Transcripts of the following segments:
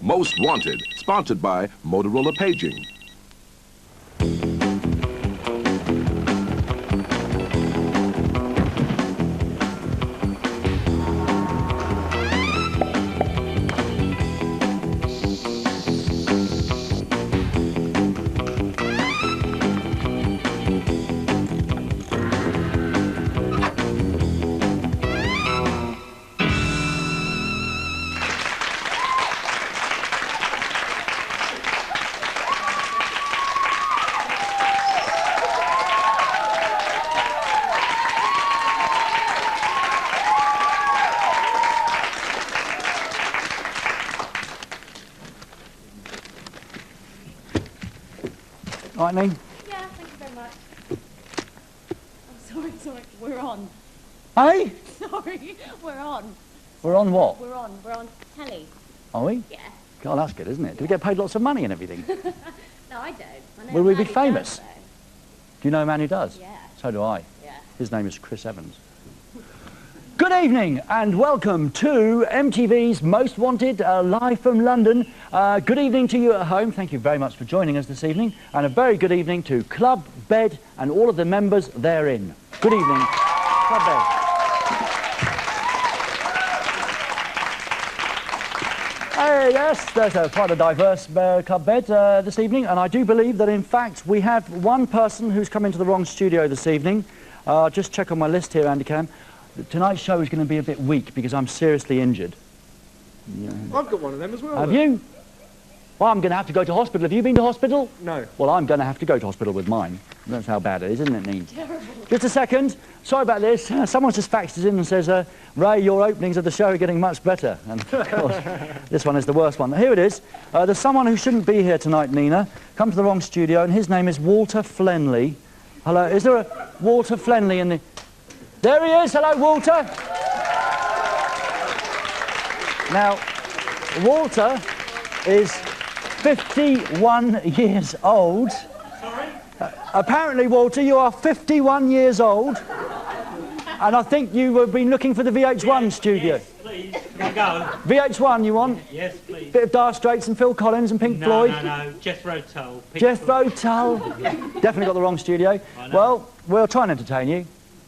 Most Wanted, sponsored by Motorola Paging. Right, Neen? Yeah, thank you very much. Oh, sorry, we're on. Hey? Sorry, we're on. We're on what? We're on telly. Are we? Yeah. God, that's good, isn't it? Do we get paid lots of money and everything? Do No, I don't. I know Will we a man be who famous? does, though. you know a man who does? Yeah. So do I. Yeah. His name is Chris Evans. Good evening and welcome to MTV's Most Wanted, live from London. Good evening to you at home. Thank you very much for joining us this evening. And a very good evening to Club Bed and all of the members therein. Good evening, Club Bed. Hey, yes, there's quite a diverse Club Bed this evening. And I do believe that, in fact, we have one person who's come into the wrong studio this evening. Just check on my list here, Andy Cam. Tonight's show is going to be a bit weak because I'm seriously injured. Yeah. I've got one of them as well. Have you? Well, I'm going to have to go to hospital. Have you been to hospital? No. Well, I'm going to have to go to hospital with mine. That's how bad it is, isn't it, Neen? Terrible. Just a second. Sorry about this. Someone's just faxed us in and says, Ray, your openings of the show are getting much better. And, of course, this one is the worst one. Here it is. There's someone who shouldn't be here tonight, Nina. Come to the wrong studio, and his name is Walter Flenley. Hello. Is there a Walter Flenley in the... There he is. Hello, Walter. Now, Walter is 51 years old. Sorry? Apparently, Walter, you are 51 years old. And I think you have been looking for the VH1 studio. Yes, please. Can I go? VH1, you want? Yes, please. Bit of Dire Straits and Phil Collins and Pink Floyd? No. Jethro Tull. Jethro Tull. Definitely got the wrong studio. Well, we'll try and entertain you.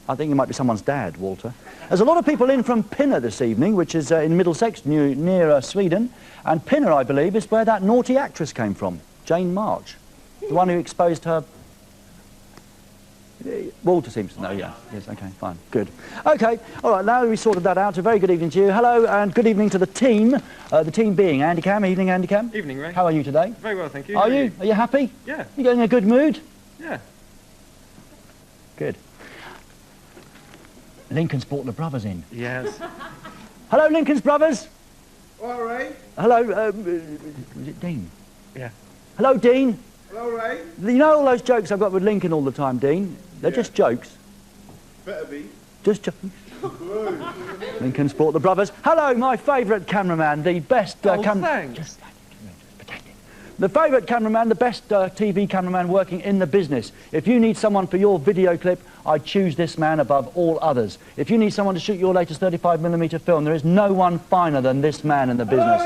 I think you might be someone's dad, Walter. There's a lot of people in from Pinner this evening, which is in Middlesex, near Sweden. And Pinner, I believe, is where that naughty actress came from, Jane March. The one who exposed her... Walter seems to know, yeah. Yes, okay, fine, good. Okay, all right, now we sorted that out. A very good evening to you. Hello, and good evening to the team. The team being Andy Cam. Evening, Andy Cam. Evening, Ray. How are you today? Very well, thank you. Are you? Are you happy? Yeah. You getting in a good mood? Yeah. Good. Lincoln's brought the brothers in. Yes. Hello, Lincoln's brothers. All right. Hello, was it Dean? Yeah. Hello, Dean. Hello, Ray. You know all those jokes I've got with Lincoln all the time, Dean? They're just jokes. Better be. Just jokes. Lincoln's brought the brothers. Hello, my favourite cameraman, the best thanks. Just protect it. The favourite cameraman, the best TV cameraman working in the business. If you need someone for your video clip, I choose this man above all others. If you need someone to shoot your latest 35mm film, there is no one finer than this man in the business.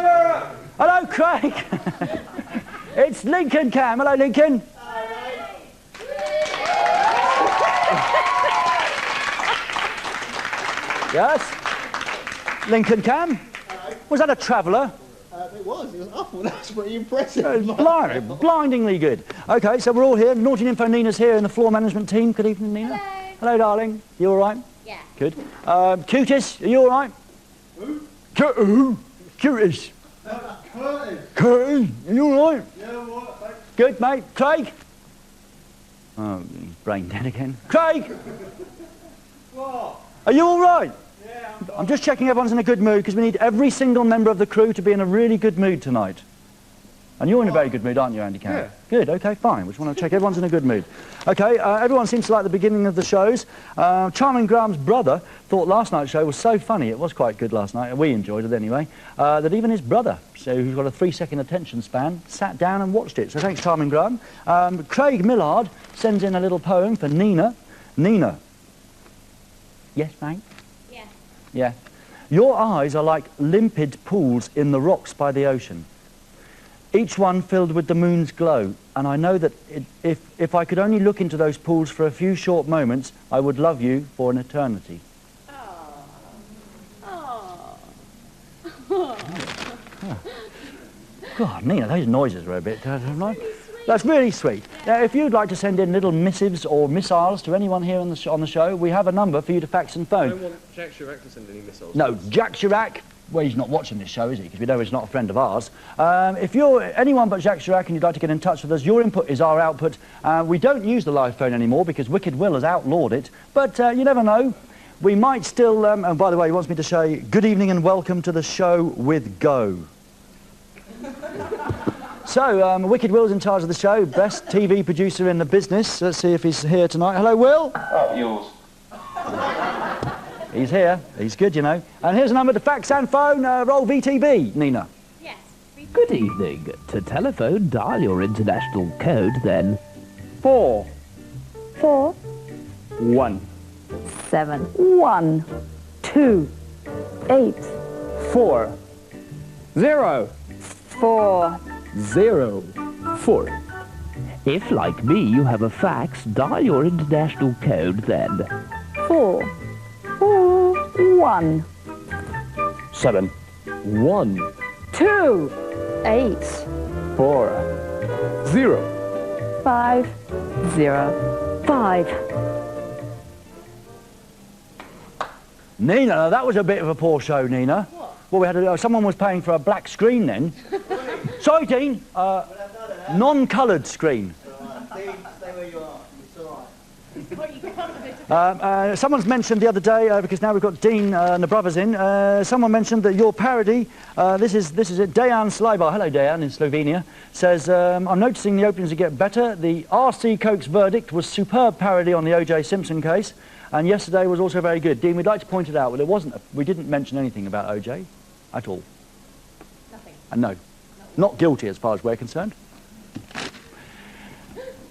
Hello, Craig. It's Lincoln Cam. Hello, Lincoln. Yes. Lincoln Cam. Was that a traveller? It was awful. That's pretty impressive. Blindingly good. Okay, so we're all here. Naughty Nympho Nina's here in the floor management team. Good evening, Nina. Hello. Hello, darling. You all right? Yeah. Good. Cutis, are you all right? Who? Who? Cutis. Curtis. Curtis, are you all right? Yeah, what? Thanks. Good, mate. Craig? Oh, he's brain dead again. Craig! What? Are you all right? Yeah, I'm just checking everyone's in a good mood because we need every single member of the crew to be in a really good mood tonight. And you're in a very good mood, aren't you, Andy Cam? Yeah. Good, okay, fine. We just want to check everyone's in a good mood. Okay, everyone seems to like the beginning of the shows. Charming Graham's brother thought last night's show was so funny, it was quite good last night, and we enjoyed it anyway, that even his brother, so who's got a 3-second attention span, sat down and watched it. So thanks, Charming Graham. Craig Millard sends in a little poem for Nina. Nina. Yes, mate? Yeah. Yeah. Your eyes are like limpid pools in the rocks by the ocean. each one filled with the moon's glow. And I know that if I could only look into those pools for a few short moments, I would love you for an eternity. God, Nina, those noises were a bit... That's really sweet. Now, if you'd like to send in little missives or missiles to anyone here on the show, we have a number for you to fax and phone. I don't want Jack Chirac to send any missiles. No, Jack Chirac, well, he's not watching this show, is he? Because we know he's not a friend of ours. If you're anyone but Jack Chirac and you'd like to get in touch with us, your input is our output. We don't use the live phone anymore because Wicked Will has outlawed it. But you never know. We might still... and by the way, he wants me to say, good evening and welcome to the show with Go. So, Wicked Will's in charge of the show, best TV producer in the business. Let's see if he's here tonight. Hello, Will. Oh, yours. He's here. He's good, you know. And here's a number to fax and phone. Roll VTB, Nina. Yes. Good evening. To telephone, dial your international code, then 4. 4, 1. 7, 1, 2, 8, 4. 0. 4, 0 4. If, like me, you have a fax, dial your international code, then 4, 4, 1, 7 1 2, 8, 4 0. 5, 0, 5. Nina, that was a bit of a poor show, Nina. What? Well, we had someone was paying for a black screen then. Sorry, Dean. Non-coloured screen. Stay where you are. It's all right. Someone's mentioned the other day, because now we've got Dean and the brothers in, someone mentioned that your parody, this is it, Dejan Slibar, hello Dejan in Slovenia, says, I'm noticing the openings get better. The R.C. Coke's verdict was superb parody on the O.J. Simpson case, and yesterday was also very good. Dean, we'd like to point it out, well, it wasn't, we didn't mention anything about O.J. at all. Nothing. No. Not guilty as far as we're concerned.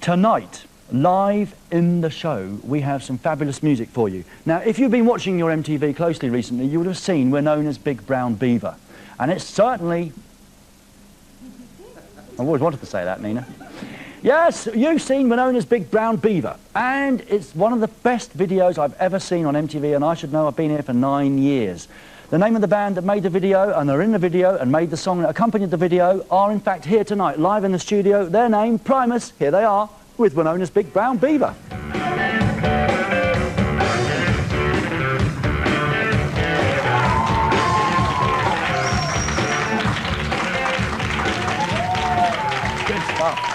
Tonight, live in the show, we have some fabulous music for you. Now, if you've been watching your MTV closely recently, you would have seen we're known as Big Brown Beaver. And it's certainly... I've always wanted to say that, Nina. Yes, you've seen we're known as Big Brown Beaver. And it's one of the best videos I've ever seen on MTV, and I should know I've been here for 9 years. The name of the band that made the video, and are in the video, and made the song that accompanied the video, are in fact here tonight, live in the studio. Their name, Primus, here they are, with we're known as Big Brown Beaver. Good stuff.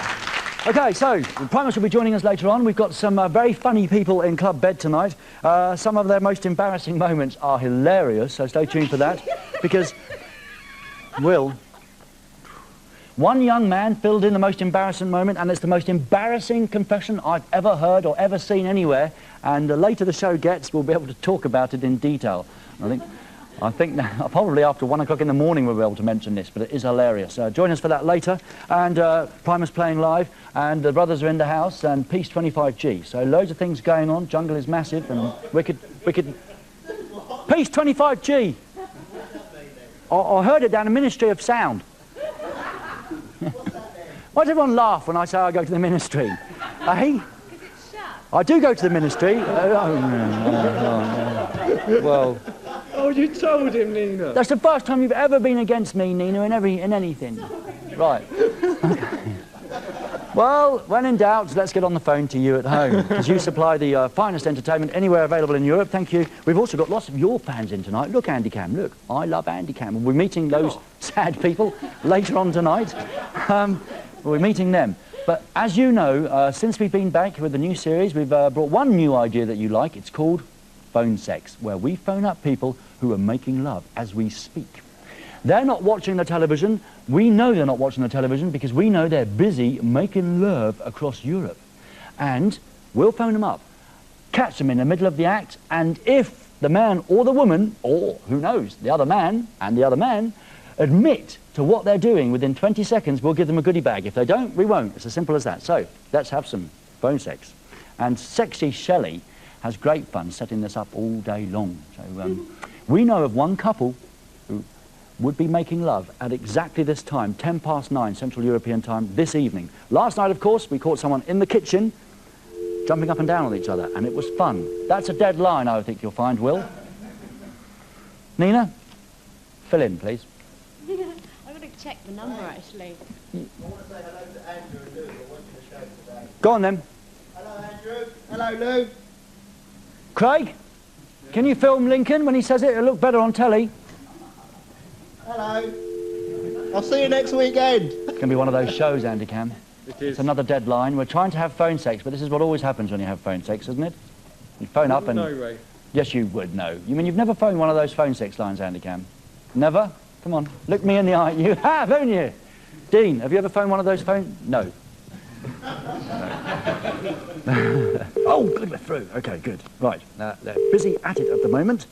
Okay, so Primus will be joining us later on. We've got some very funny people in Club Bed tonight. Some of their most embarrassing moments are hilarious, so stay tuned for that. Because, Will, one young man filled in the most embarrassing moment, and it's the most embarrassing confession I've ever heard or ever seen anywhere. And the later the show gets, we'll be able to talk about it in detail. I think now, probably after 1 o'clock in the morning we'll be able to mention this, but it is hilarious. Join us for that later. And Primus playing live, and the brothers are in the house, and Peace 25G. So loads of things going on. Jungle is massive, and wicked... Peace 25G! I heard it down the Ministry of Sound. Why does everyone laugh when I say I go to the ministry? Eh? Because it's shut. I do go to the ministry. Well... Oh, you told him, Nina. That's the first time you've ever been against me, Nina, in anything. Right. Okay. Well, when in doubt, let's get on the phone to you at home, because you supply the finest entertainment anywhere available in Europe. Thank you. We've also got lots of your fans in tonight. Look, Andy Cam, look. I love Andy Cam. We're meeting those sad people later on tonight. We're meeting them. But as you know, since we've been back with the new series, we've brought one new idea that you like. It's called Phone Sex, where we phone up people who are making love as we speak. They're not watching the television. We know they're not watching the television because we know they're busy making love across Europe. And we'll phone them up, catch them in the middle of the act, and if the man or the woman, or who knows, the other man and the other man, admit to what they're doing within 20 seconds, we'll give them a goodie bag. If they don't, we won't. It's as simple as that. So let's have some phone sex. And Sexy Shelley has great fun setting this up all day long. So we know of one couple who would be making love at exactly this time, 9 Central European time, this evening. Last night, of course, we caught someone in the kitchen jumping up and down on each other, and it was fun. That's a dead line, I think you'll find, Will. Nina, fill in, please. I'm going to check the number, actually. I want to say hello to Andrew and Lou. They're watching the show today. Go on, then. Hello, Andrew. Hello, Lou. Craig, can you film Lincoln when he says it? It'll look better on telly. Hello. I'll see you next weekend. It's going to be one of those shows, Andy Cam. It It's is. another deadline. We're trying to have phone sex, but this is what always happens when you have phone sex, isn't it? You phone up and... No, Ray. Yes, you would know. You mean you've never phoned one of those phone sex lines, Andy Cam? Never? Come on, look me in the eye. You have, haven't you? Dean, have you ever phoned one of those phones? No. Oh, good, we're through. Okay, good. Right, they're busy at it at the moment,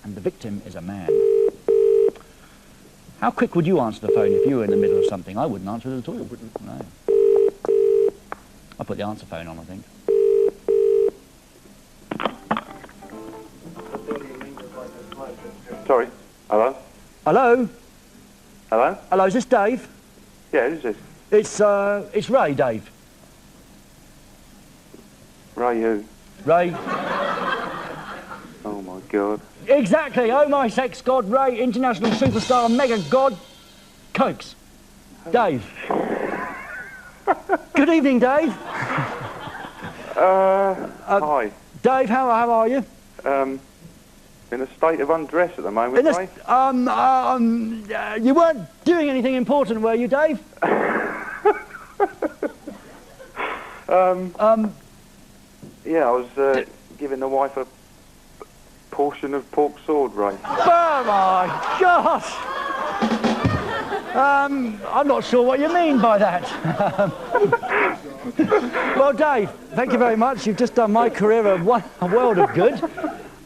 and the victim is a man. How quick would you answer the phone if you were in the middle of something? I wouldn't answer it at all. No. I'll put the answer phone on, I think. Sorry. Hello? Hello? Hello? Hello, is this Dave? Yeah, who's this? It's Ray, Dave. Ray who? Ray. Oh my God. Exactly. Oh, my sex god, Ray, international superstar, mega god, Cokes. Dave. Good evening, Dave. Hi. Dave, how are you? In a state of undress at the moment, Ray. You weren't doing anything important, were you, Dave? Yeah, I was giving the wife a portion of pork sword, Ray. Oh, my gosh. I'm not sure what you mean by that. Well, Dave, thank you very much. You've just done my career a world of good.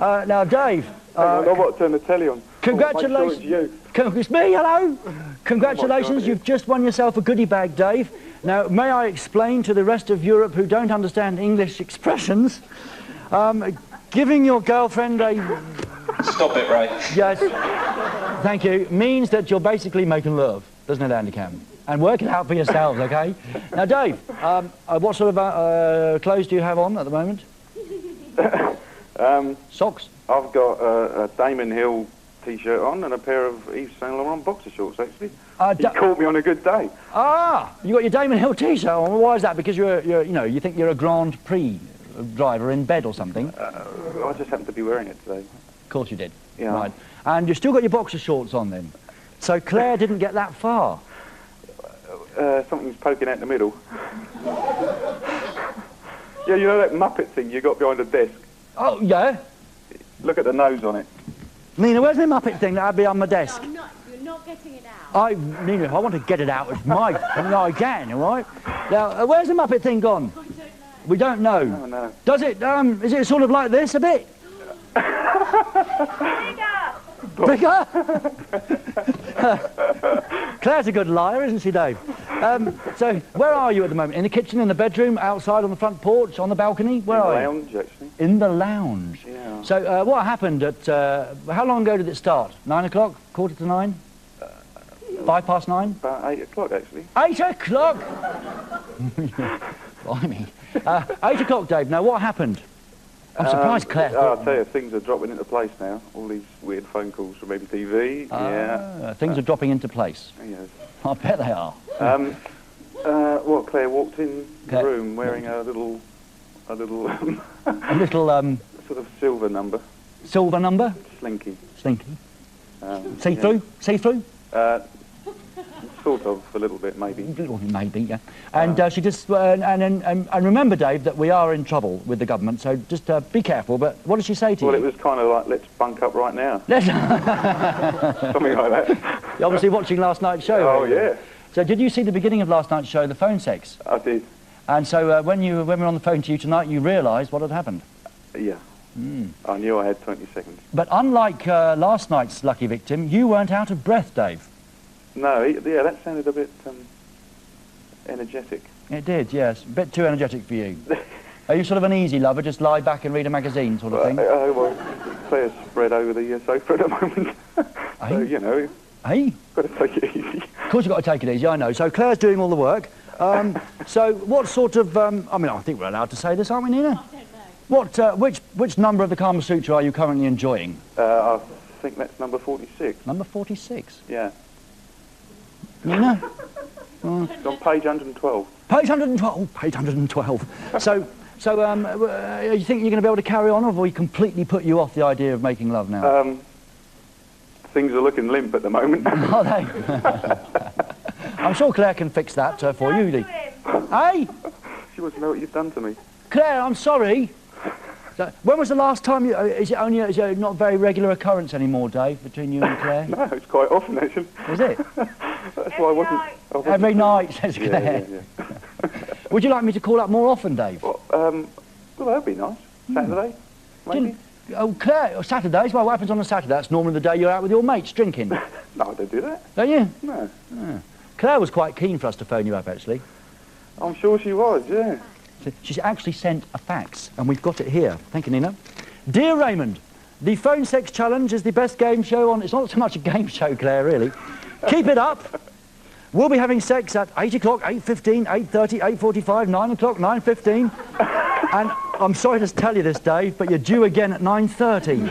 Now, Dave. I've got to turn the telly on. Congratulations. Make sure it's you. It's me, hello. Congratulations, Oh my God, you've just won yourself a goodie bag, Dave. Now, may I explain to the rest of Europe who don't understand English expressions, giving your girlfriend a... Stop it, Ray. Yes, thank you, means that you're basically making love, doesn't it, Andy Cam? And work it out for yourselves, okay? Now, Dave, what sort of clothes do you have on at the moment? Socks? I've got a Damon Hill T-shirt on and a pair of Yves Saint Laurent boxer shorts, actually. He caught me on a good day. Ah, you got your Damon Hill T-shirt on. Why is that? Because you think you're a Grand Prix driver in bed or something? I just happened to be wearing it today. Of course you did. Yeah. Right. And you've still got your boxer shorts on then. So Claire didn't get that far. Something's poking out the middle. Yeah, you know that Muppet thing you got behind the desk? Oh, yeah? Look at the nose on it. Nina, where's the Muppet thing that'd be on my desk? No, you're not getting it out. Nina, if I want to get it out, it's my... I can, all right? Now, where's the Muppet thing gone? I don't know. We don't know. Oh, no. Does it, is it sort of like this a bit? Bigger? Claire's a good liar, isn't she, Dave? So, where are you at the moment? In the kitchen, in the bedroom, outside, on the front porch, on the balcony? Where are you? In the lounge, actually. In the lounge? Yeah. So, what happened at... how long ago did it start? 9 o'clock? Quarter to 9? 5 past 9? About 8 o'clock, actually. 8 o'clock? Blimey. 8 o'clock, Dave. Now, what happened? I'm surprised Claire... I'll tell you, things are dropping into place now. All these weird phone calls from MTV. Yeah. Things are dropping into place. Yes. I bet they are. Well, Claire walked in the room wearing a little A little, sort of silver number. Silver number? Slinky. Slinky. See-through? Yeah. See-through? Sort of, a little bit, maybe. Maybe, yeah. And she just, and remember, Dave, that we are in trouble with the government, so just be careful. But what did she say to you? Well, it was kind of like, let's bunk up right now. Something like that. You're obviously watching last night's show. Oh, yeah. So did you see the beginning of last night's show, the phone sex? I did. And so when we were on the phone to you tonight, you realised what had happened? Yeah. I knew I had 20 seconds. But unlike last night's lucky victim, you weren't out of breath, Dave. No, yeah, that sounded a bit energetic. It did, yes. A bit too energetic for you. Are you sort of an easy lover, just lie back and read a magazine sort of thing? Well, Claire's spread over the sofa at the moment. So, you know. Hey? Got to take it easy. Of course you've got to take it easy, I know. So Claire's doing all the work. So what sort of... I mean, I think we're allowed to say this, aren't we, Nina? I don't know. What, which number of the Kama Sutra are you currently enjoying? I think that's number 46. Number 46? Yeah. Nina? It's on page 112. Page 112. Oh, page 112. So, you think you're going to be able to carry on, or have we completely put you off the idea of making love now? Things are looking limp at the moment. Are they? I'm sure Claire can fix that for you, Lee. Hey? She wants to know what you've done to me. Claire, I'm sorry. So, when was the last time you... is it not a very regular occurrence anymore, Dave, between you and Claire? No, it's quite often, actually. Is it? That's why I wasn't... Every night, says Claire. Yeah. Would you like me to call up more often, Dave? Well, that'd be nice. Saturday, maybe? Oh, Claire, Saturdays? Well, what happens on a Saturday? That's normally the day you're out with your mates drinking. No, I don't do that. Don't you? No. Yeah. Claire was quite keen for us to phone you up, actually. I'm sure she was, yeah. She's actually sent a fax, and we've got it here. Thank you, Nina. Dear Raymond, the phone sex challenge is the best game show on... It's not so much a game show, Claire, really. Keep it up. We'll be having sex at 8 o'clock, 8:15, 8:30, 8:45, 9 o'clock, 9:15. And I'm sorry to tell you this, Dave, but you're due again at 9:30.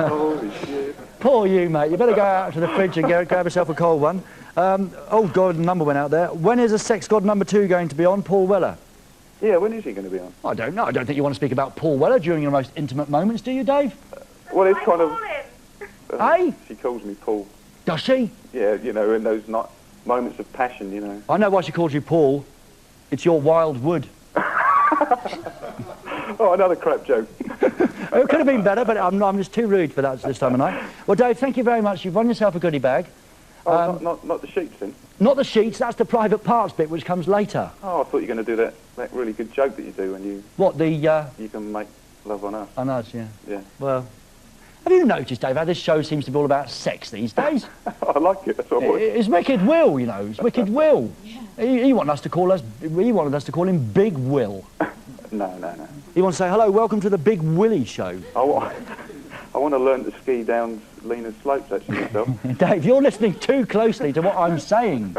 Holy shit. Poor you, mate. You better go out to the fridge and grab yourself a cold one. Oh, God, the number went out there. When is a Sex God number 2 going to be on? Paul Weller. Yeah, when is he going to be on? I don't know. I don't think you want to speak about Paul Weller during your most intimate moments, do you, Dave? Well, it's kind of... Hey? She calls me Paul. Does she? Yeah, you know, in those moments of passion, you know. I know why she calls you Paul. It's your wild wood. Oh, another crap joke. It could have been better, but I'm just too rude for that this time of night. Well, Dave, thank you very much. You've won yourself a goodie bag. Oh, not the sheets, then? Not the sheets. That's the private parts bit, which comes later. Oh, I thought you were going to do that really good joke that you do when you... What, the... You can make love on us. On us, yeah. Yeah. Well, have you noticed, Dave, how this show seems to be all about sex these days? I like it, that's what I want. It's Wicked Will, you know. It's Wicked Will. Yeah. He wanted us to call him Big Will. No. He wants to say, hello, welcome to the Big Willie show. I want to learn to ski down Lena's slopes, actually, myself. Dave, you're listening too closely to what I'm saying.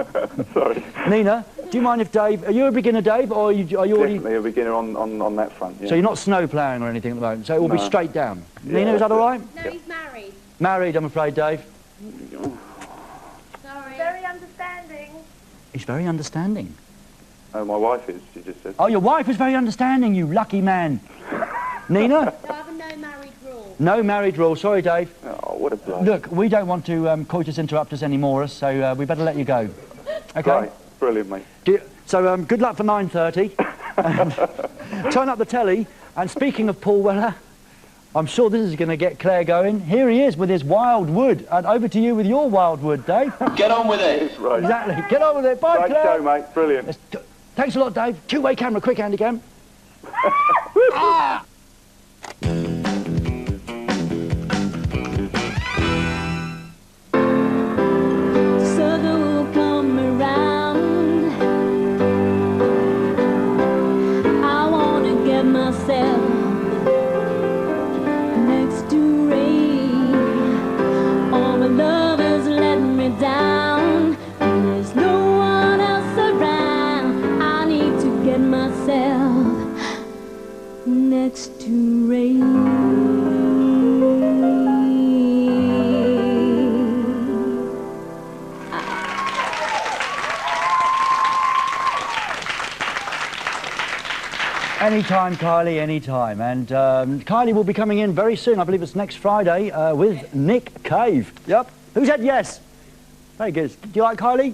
Sorry. Nina, do you mind if Dave... Are you a beginner, Dave, or are you already... Definitely a beginner on that front, yeah. So you're not snow ploughing or anything at the moment, so it will be straight down. Yeah, Nina, is that all right? No, he's married. Married, I'm afraid, Dave. Sorry. Very understanding. He's very understanding. Oh, my wife is, she just said. Oh, your wife is very understanding, you lucky man. Nina? So I have a no married rule. No married rule. Sorry, Dave. Oh, what a bloke. Look, we don't want to coitus interruptus anymore, so we better let you go. Okay? Right. Brilliant, mate. So good luck for 9:30. Turn up the telly. And speaking of Paul Weller, I'm sure this is going to get Claire going. Here he is with his wild wood. And over to you with your wild wood, Dave. Get on with it. Right. Exactly. Get on with it. Bye, Great Claire. show, mate. Brilliant. Thanks a lot, Dave. Two-way camera, quick handy cam. Ah! Next to rain. Anytime, Kylie, anytime. And Kylie will be coming in very soon. I believe it's next Friday with Nick Cave. Yep. Who said yes? Very good. Do you like Kylie?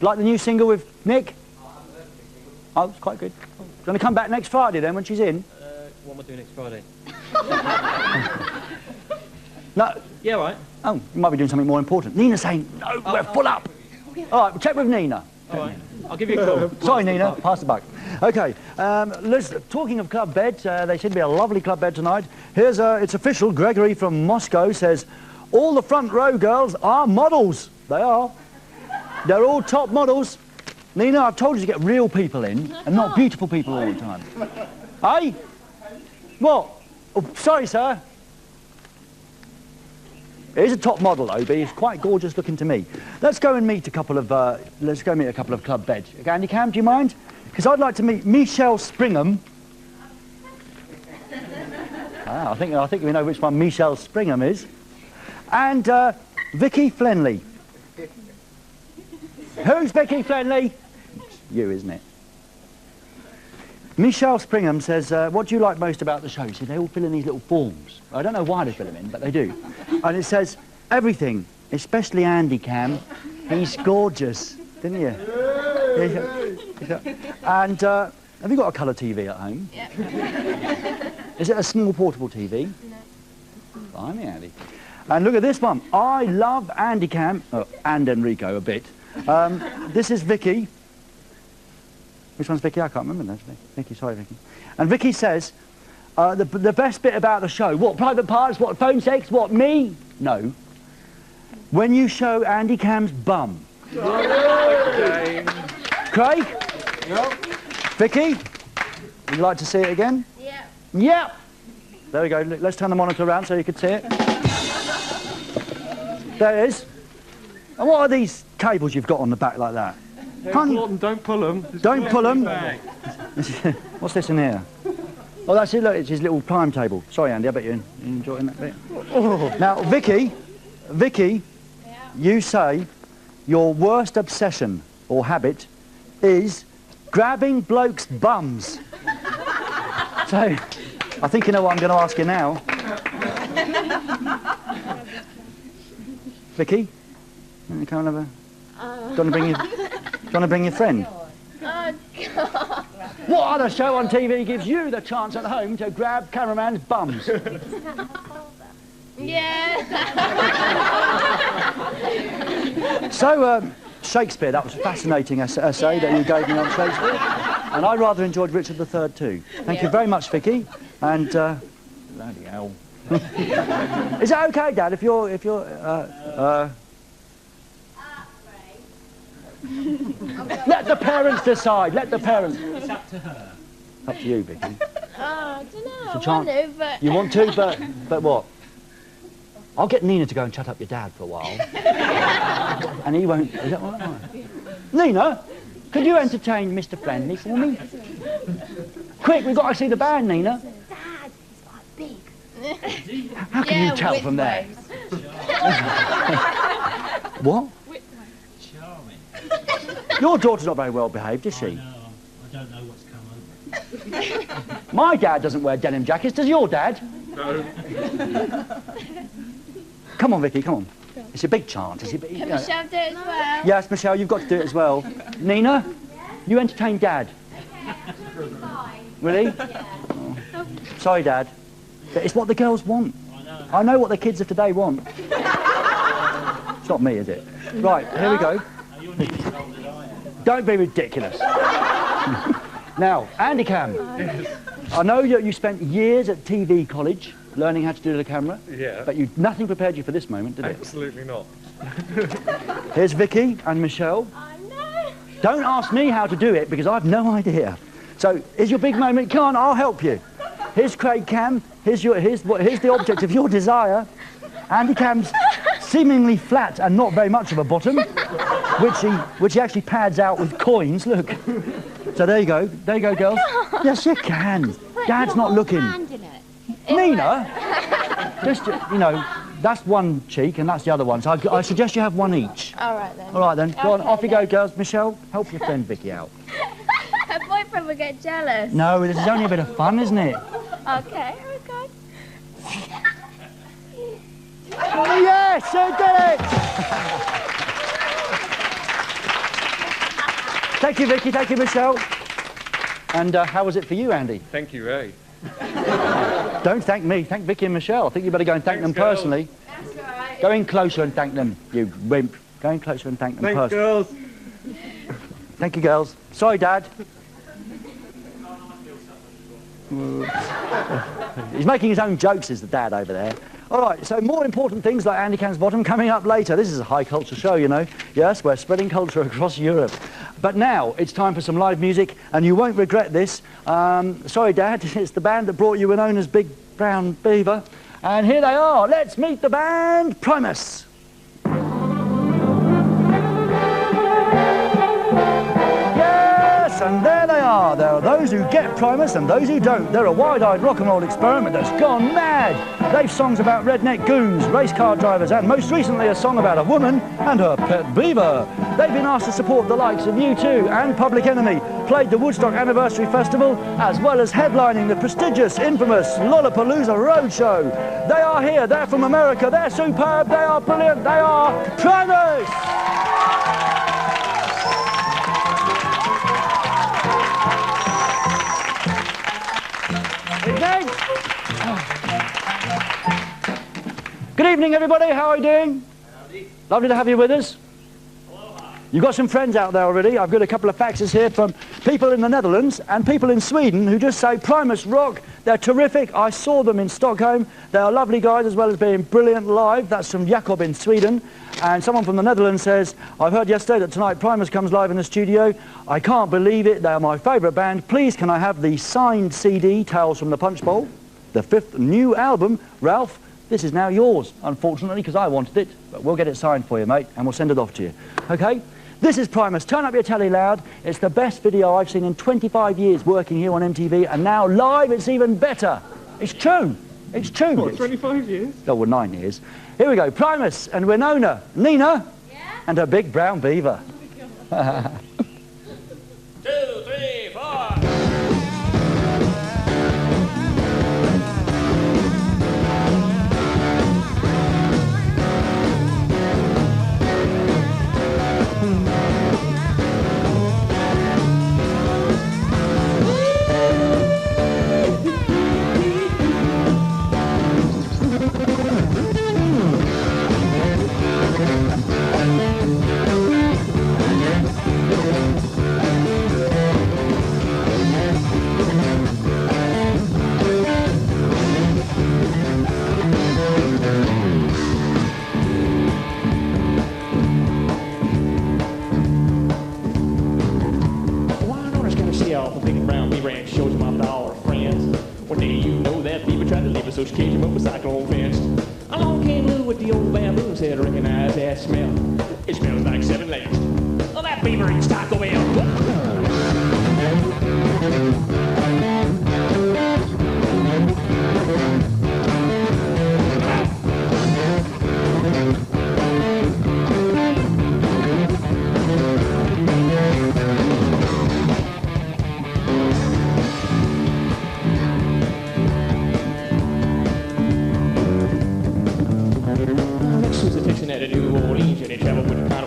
Like the new single with Nick? Oh, it's quite good. Going to come back next Friday then when she's in? What am I doing next Friday? No. Yeah, right. Oh, you might be doing something more important. Nina's saying, no, we're full up. All right, we'll check with Nina. All right. I'll give you a call. Sorry, Nina. Pass the buck. Okay. Liz, talking of club beds, they seem to be a lovely club bed tonight. Here's, it's official. Gregory from Moscow says, all the front row girls are models. They are. They're all top models. Nina, I've told you to get real people in and not beautiful people all the time. Hey? What? Oh, sorry, sir. It is a top model, though, but he's quite gorgeous looking to me. Let's go and meet a couple of club beds. Andy Cam, do you mind? Because I'd like to meet Michelle Springham. I think we know which one Michelle Springham is. And Vicky Flenley. Who's Vicky Flenley? It's you, isn't it? Michelle Springham says, what do you like most about the show? See, they all fill in these little forms. I don't know why they fill them in, but they do. And it says, everything, especially Andy Cam. He's gorgeous, didn't you? And have you got a colour TV at home? Yeah. Is it a small portable TV? No. Blimey, Andy. And look at this one. I love Andy Cam, and Enrico a bit. This is Vicky. Which one's Vicky? I can't remember. That's Vicky, sorry, Vicky. And Vicky says, the best bit about the show, what, private parts, what, phone sex, what, me? No. When you show Andy Cam's bum. Okay. Craig? Yep. Vicky? Would you like to see it again? Yeah. Yeah. There we go. Let's turn the monitor around so you can see it. There it is. And what are these cables you've got on the back like that? Don't pull them. Don't pull them. What's this in here? Oh, that's it. Look, it's his little time table. Sorry, Andy. I bet you're enjoying that bit. Oh. Now, Vicky, Yeah. you say your worst obsession or habit is grabbing blokes' bums. So, I think you know what I'm going to ask you now. Vicky, you come and have a... Do you want to bring your friend? Oh, God. What other show on TV gives you the chance at home to grab cameraman's bums? Yeah. So, Shakespeare, that was a fascinating essay that you gave me on Shakespeare. And I rather enjoyed Richard III too. Thank you very much, Vicky. And, bloody hell. Is that okay, Dad, if you're, let the parents decide, let the parents. It's up to her. Up to you, Vicky. I don't know. It's a I chance. want to, but... You want to, but what? I'll get Nina to go and chat up your dad for a while. And he won't... Is that all right? Nina, could you entertain Mr. Flanley for me? Quick, we've got to see the band, Nina. Dad, he's quite big. How can you tell from there? What? Charming. Your daughter's not very well behaved, is she? No, I don't know what's come over. My dad doesn't wear denim jackets. Does your dad? No. Come on, Vicky, come on. It's a big chance. It's a big, Can Michelle do it as well? Yes, Michelle, you've got to do it as well. Nina, you entertain Dad. Really? Oh. Sorry, Dad. But it's what the girls want. I know what the kids of today want. It's not me, is it? Right, here we go. Don't be ridiculous. Now, Andy Cam, I know that you spent years at TV college learning how to do the camera. Yeah. But nothing prepared you for this moment, did it? Absolutely not. Here's Vicky and Michelle. Oh, no. Don't ask me how to do it because I've no idea. So, here's your big moment. Come on, I'll help you. Here's Craig Cam. Here's the object of your desire. Andy Cam's seemingly flat and not very much of a bottom, which he actually pads out with coins. Look. So there you go. There you go, girls. Yes, you can. Dad's not looking. Nina, just, you know, that's one cheek and that's the other one. So I suggest you have one each. All right, then. All right, then. Go on, Okay, off you go, then. girls. Michelle, help your friend Vicky out. Her boyfriend will get jealous. No, this is only a bit of fun, isn't it? Okay, okay. Yes, you did it! Thank you, Vicky. Thank you, Michelle. And how was it for you, Andy? Thank you, Ray. Don't thank me. Thank Vicky and Michelle. I think you better go and thank them girls. personally. That's all right. Go in closer and thank them, you wimp. Go in closer and thank them Thanks, personally. girls. Thank you, girls. Sorry, Dad. He's making his own jokes, is the dad over there. All right, so more important things like Andy Cam's bottom coming up later. This is a high culture show, you know. Yes, we're spreading culture across Europe. But now it's time for some live music, and you won't regret this. Sorry, Dad, it's the band that brought you Winona's Big Brown Beaver. And here they are. Let's meet the band Primus. Yes, and there they are. There are those who get Primus and those who don't. They're a wide-eyed rock and roll experiment that's gone mad. They've songs about redneck goons, race car drivers, and most recently a song about a woman and her pet beaver. They've been asked to support the likes of U2 and Public Enemy, played the Woodstock Anniversary Festival, as well as headlining the prestigious, infamous Lollapalooza Roadshow. They are here, they're from America, they're superb, they are brilliant, they are Primus! Evening. Good evening, everybody. How are you doing? Howdy. Lovely to have you with us. Aloha. You've got some friends out there already. I've got a couple of faxes here from people in the Netherlands and people in Sweden who just say Primus rock. They're terrific. I saw them in Stockholm. They are lovely guys as well as being brilliant live. That's from Jakob in Sweden. And someone from the Netherlands says, I've heard yesterday that tonight Primus comes live in the studio. I can't believe it. They are my favourite band. Please can I have the signed CD, Tales from the Punch Bowl, the 5th new album. Ralph, this is now yours, unfortunately, because I wanted it. But we'll get it signed for you, mate, and we'll send it off to you. Okay? This is Primus. Turn up your telly loud. It's the best video I've seen in 25 years working here on MTV, and now live it's even better. It's true. It's true. What, 25 years? Oh, well, 9 years. Here we go. Primus and Winona, Nina, and her big brown beaver. 2, 3, 4. So she caged him up with cyclone fence. Along came Lou with the old bamboo, said, recognize that smell. It smells like 7 legs. Oh, that beaver eats Taco Bell.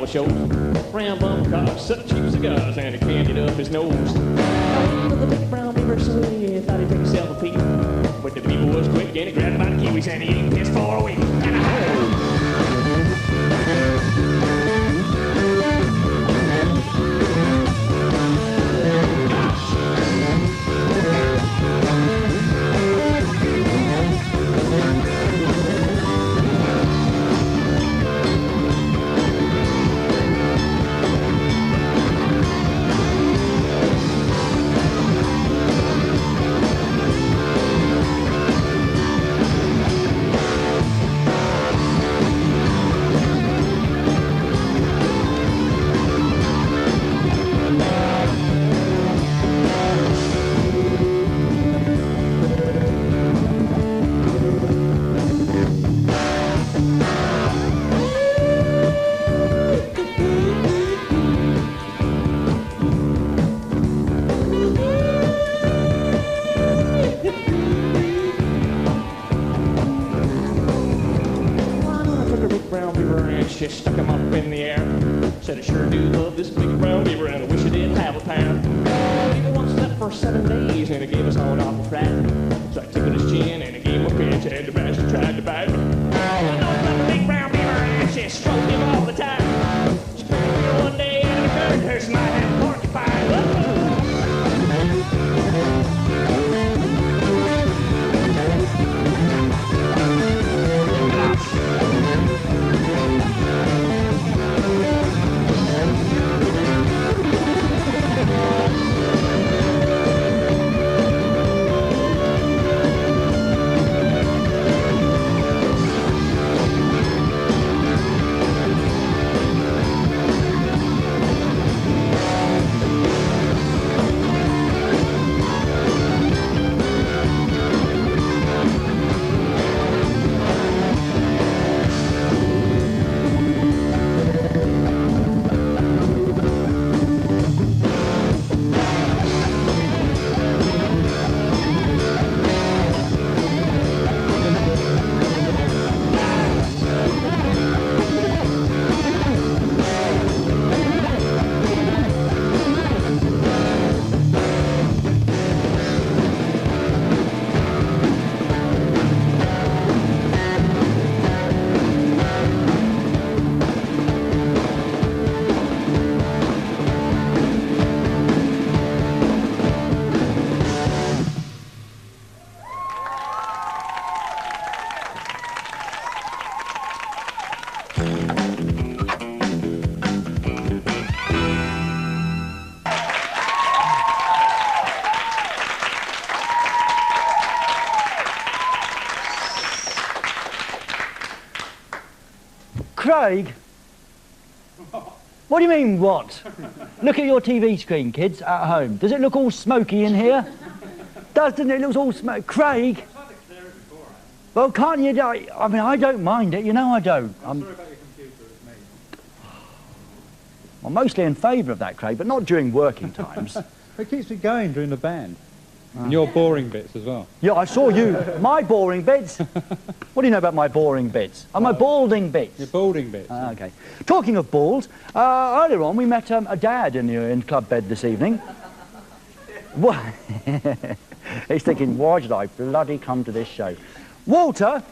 Shows. Round bum cars, such cheap cigars, and he candied up his nose. The big brown beaver sway, thought he'd take himself a peek. But the beaver was quick, and he grabbed about the kiwis, and he ate his far away. She stuck him up in the air. Said, I sure do love this big brown beaver, and I wish I didn't have a pair. Beaver once slept for 7 days, and it gave us all an awful fright. So I tickled his chin, and I gave him a pinch, and the bastard tried to bite me. I know about the big brown beaver, and she stroked him all the time. She came here one day, and it occurred to her she might have a porcupine. Craig? What do you mean, what? Look at your TV screen, kids, at home. Does it look all smoky in here? Doesn't it? It looks all smoky. Craig? Well, can't you... I mean, I don't mind it. You know I don't. I'm sorry about your computer, it's me. I'm mostly in favour of that, Craig, but not during working times. It keeps me going during the band. And your boring bits as well. Yeah, I saw you. My boring bits? What do you know about my boring bits? Oh, my balding bits. Your balding bits. Okay. Talking of balls, earlier on we met a dad in club bed this evening. What? He's thinking, why did I bloody come to this show? Walter?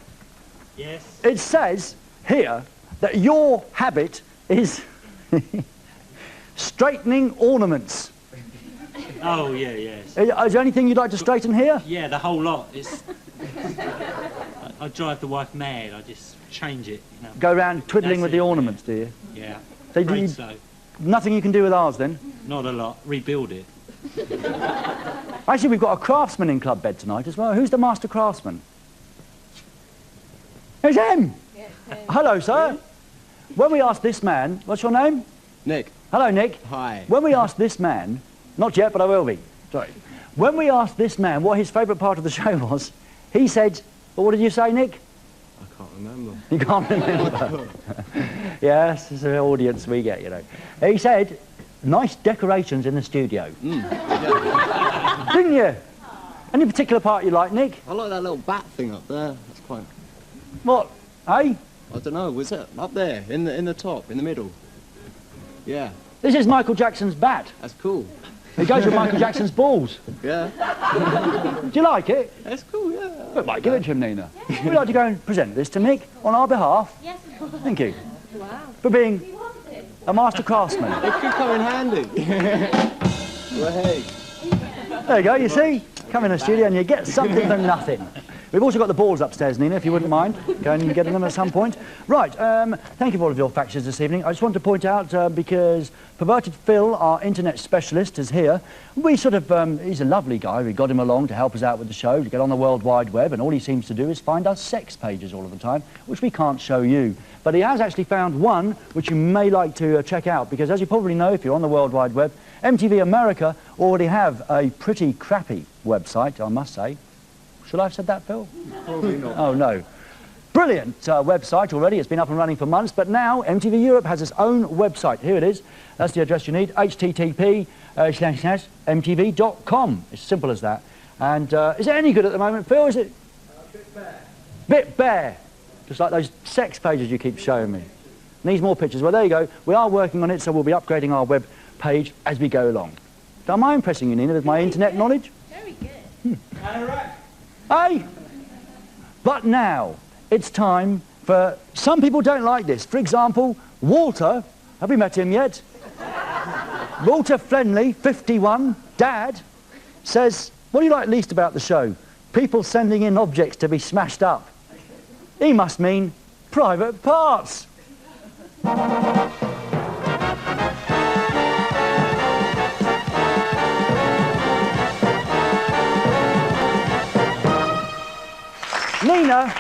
Yes? It says here that your habit is straightening ornaments. Oh, yeah, yes. Is there anything you'd like to straighten here? Yeah, the whole lot. It's... I drive the wife mad. I just change it, you know. Go around twiddling That's with it, the ornaments, do you? Yeah. So So. Nothing you can do with ours, then? Not a lot. Rebuild it. Actually, we've got a craftsman in club bed tonight as well. Who's the master craftsman? It's him! Yes, him. Hello, sir. When we asked this man... What's your name? Nick. Hello, Nick. Hi. When we asked this man... Not yet, but I will be. Sorry. When we asked this man what his favourite part of the show was, he said... Well, what did you say, Nick? I can't remember. You can't remember? Yes, it's an audience we get, you know. He said, nice decorations in the studio. Didn't you? Any particular part you like, Nick? I like that little bat thing up there. That's quite... What? Eh? I don't know, was it up there, in the top, in the middle? Yeah. This is Michael Jackson's bat. That's cool. It goes with Michael Jackson's balls. Yeah. Do you like it? That's cool, yeah. But might give it to him, Nina. We'd like to go and present this to Nick on our behalf. Yes. Thank you. Wow. For being a master craftsman. It could come in handy. Well, hey. There you go, you see? Come in the studio and you get something for nothing. We've also got the balls upstairs, Nina, if you wouldn't mind. Go and get them at some point. Right, thank you for all of your factors this evening. I just want to point out, because Perverted Phil, our internet specialist, is here. We sort of, he's a lovely guy. We got him along to help us out with the show, to get on the World Wide Web, and all he seems to do is find us sex pages all of the time, which we can't show you. But he has actually found one which you may like to check out, because as you probably know, if you're on the World Wide Web, MTV America already have a pretty crappy website, I must say. Should I have said that, Phil? Probably not. Oh, no. Brilliant website already. It's been up and running for months, but now MTV Europe has its own website. Here it is. That's the address you need, http://mtv.com. It's simple as that. And is it any good at the moment, Phil? Is it? Bit bare. Bit bare. Just like those sex pages you keep showing me. Needs more pictures. Well, there you go. We are working on it, so we'll be upgrading our web page as we go along. Am I impressing you, Nina, with my internet knowledge? Very good. Hey! But now, it's time for... Some people don't like this. For example, Walter. Have we met him yet? Walter Flenley, 51, Dad, says, what do you like least about the show? People sending in objects to be smashed up. He must mean private parts. Nina,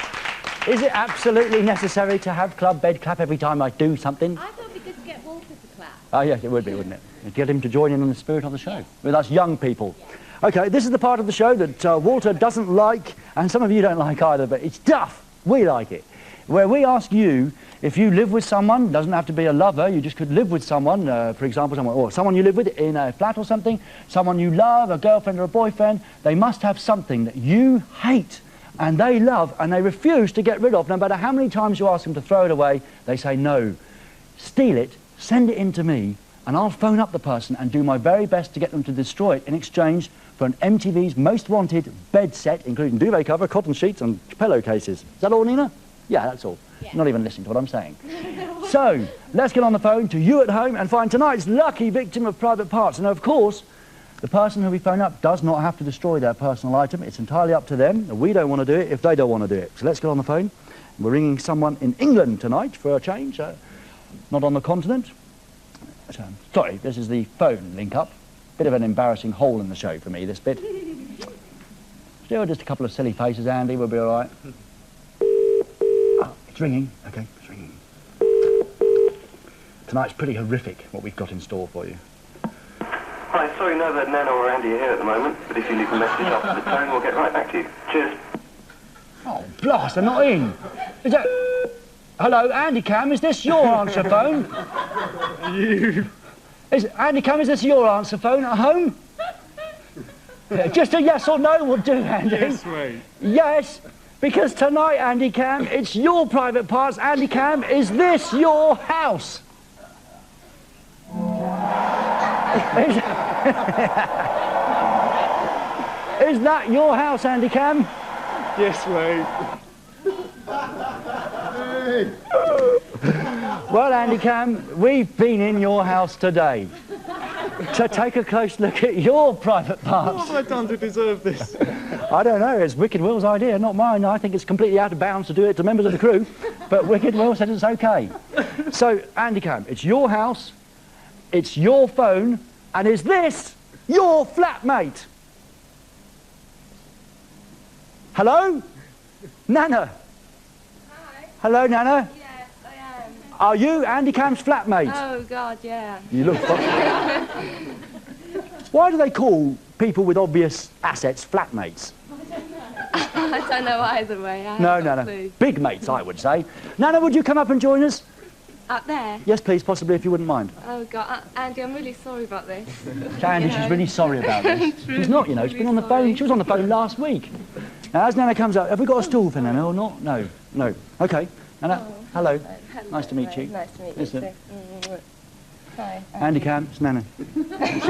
is it absolutely necessary to have club bed clap every time I do something? I thought we could get Walter to clap. Oh, yes, it would be, wouldn't it? You'd get him to join in on the spirit of the show, with us young people. OK, this is the part of the show that Walter doesn't like, and some of you don't like either, but it's tough. We like it. Where we ask you, if you live with someone, doesn't have to be a lover, you just could live with someone, for example, someone you live with in a flat or something, someone you love, a girlfriend or a boyfriend, they must have something that you hate and they love and they refuse to get rid of. No matter how many times you ask them to throw it away, they say no. Steal it, send it in to me, and I'll phone up the person and do my very best to get them to destroy it in exchange for an MTV's Most Wanted bed set, including duvet cover, cotton sheets and pillowcases. Is that all, Nina? Yeah, that's all. Yeah. Not even listening to what I'm saying. So, let's get on the phone to you at home and find tonight's lucky victim of private parts. And of course, the person who we phone up does not have to destroy their personal item. It's entirely up to them. We don't want to do it if they don't want to do it. So let's get on the phone. We're ringing someone in England tonight for a change, not on the continent. Sorry, this is the phone link-up. Bit of an embarrassing hole in the show for me, this bit. Still just a couple of silly faces, Andy, we'll be all right. Oh, it's ringing. OK, it's ringing. Tonight's pretty horrific, what we've got in store for you. Hi, sorry, neither Nana or Andy are here at the moment, but if you leave a message after the tone, we'll get right back to you. Cheers. Oh, blast, they're not in. Is that... Hello, Andy Cam, is this your answer phone? Andy Cam, is this your answer phone at home? Yeah, just a yes or no will do, Andy. Yes, mate. Yes, because tonight, Andy Cam, it's your private parts. Andy Cam, is this your house? Is that your house, Andy Cam? Yes, mate. Well, Andy Cam, we've been in your house today to take a close look at your private parts. What have I done to deserve this? I don't know, it's Wicked Will's idea, not mine. I think it's completely out of bounds to do it to members of the crew, but Wicked Will said it's okay. So, Andy Cam, it's your house, it's your phone, and is this your flatmate? Hello? Nana? Hi. Hello, Nana? Yes, I am. Are you Andy Cam's flatmate? Oh, God, yeah. You look... Why do they call people with obvious assets flatmates? I don't know either way. No, Nana. Big mates, I would say. Nana, would you come up and join us? Up there? Yes, please, possibly, if you wouldn't mind. Oh, God. Andy, I'm really sorry about this. Andy, she's really sorry about this. She's not, you know. She's been on the phone. She was on the phone last week. Now, as Nana comes up, have we got a stool for Nana or not? No. No. OK. Nana, hello. Nice to meet you. Nice to meet you, too. Hi. Andy Cam, it's Nana. It's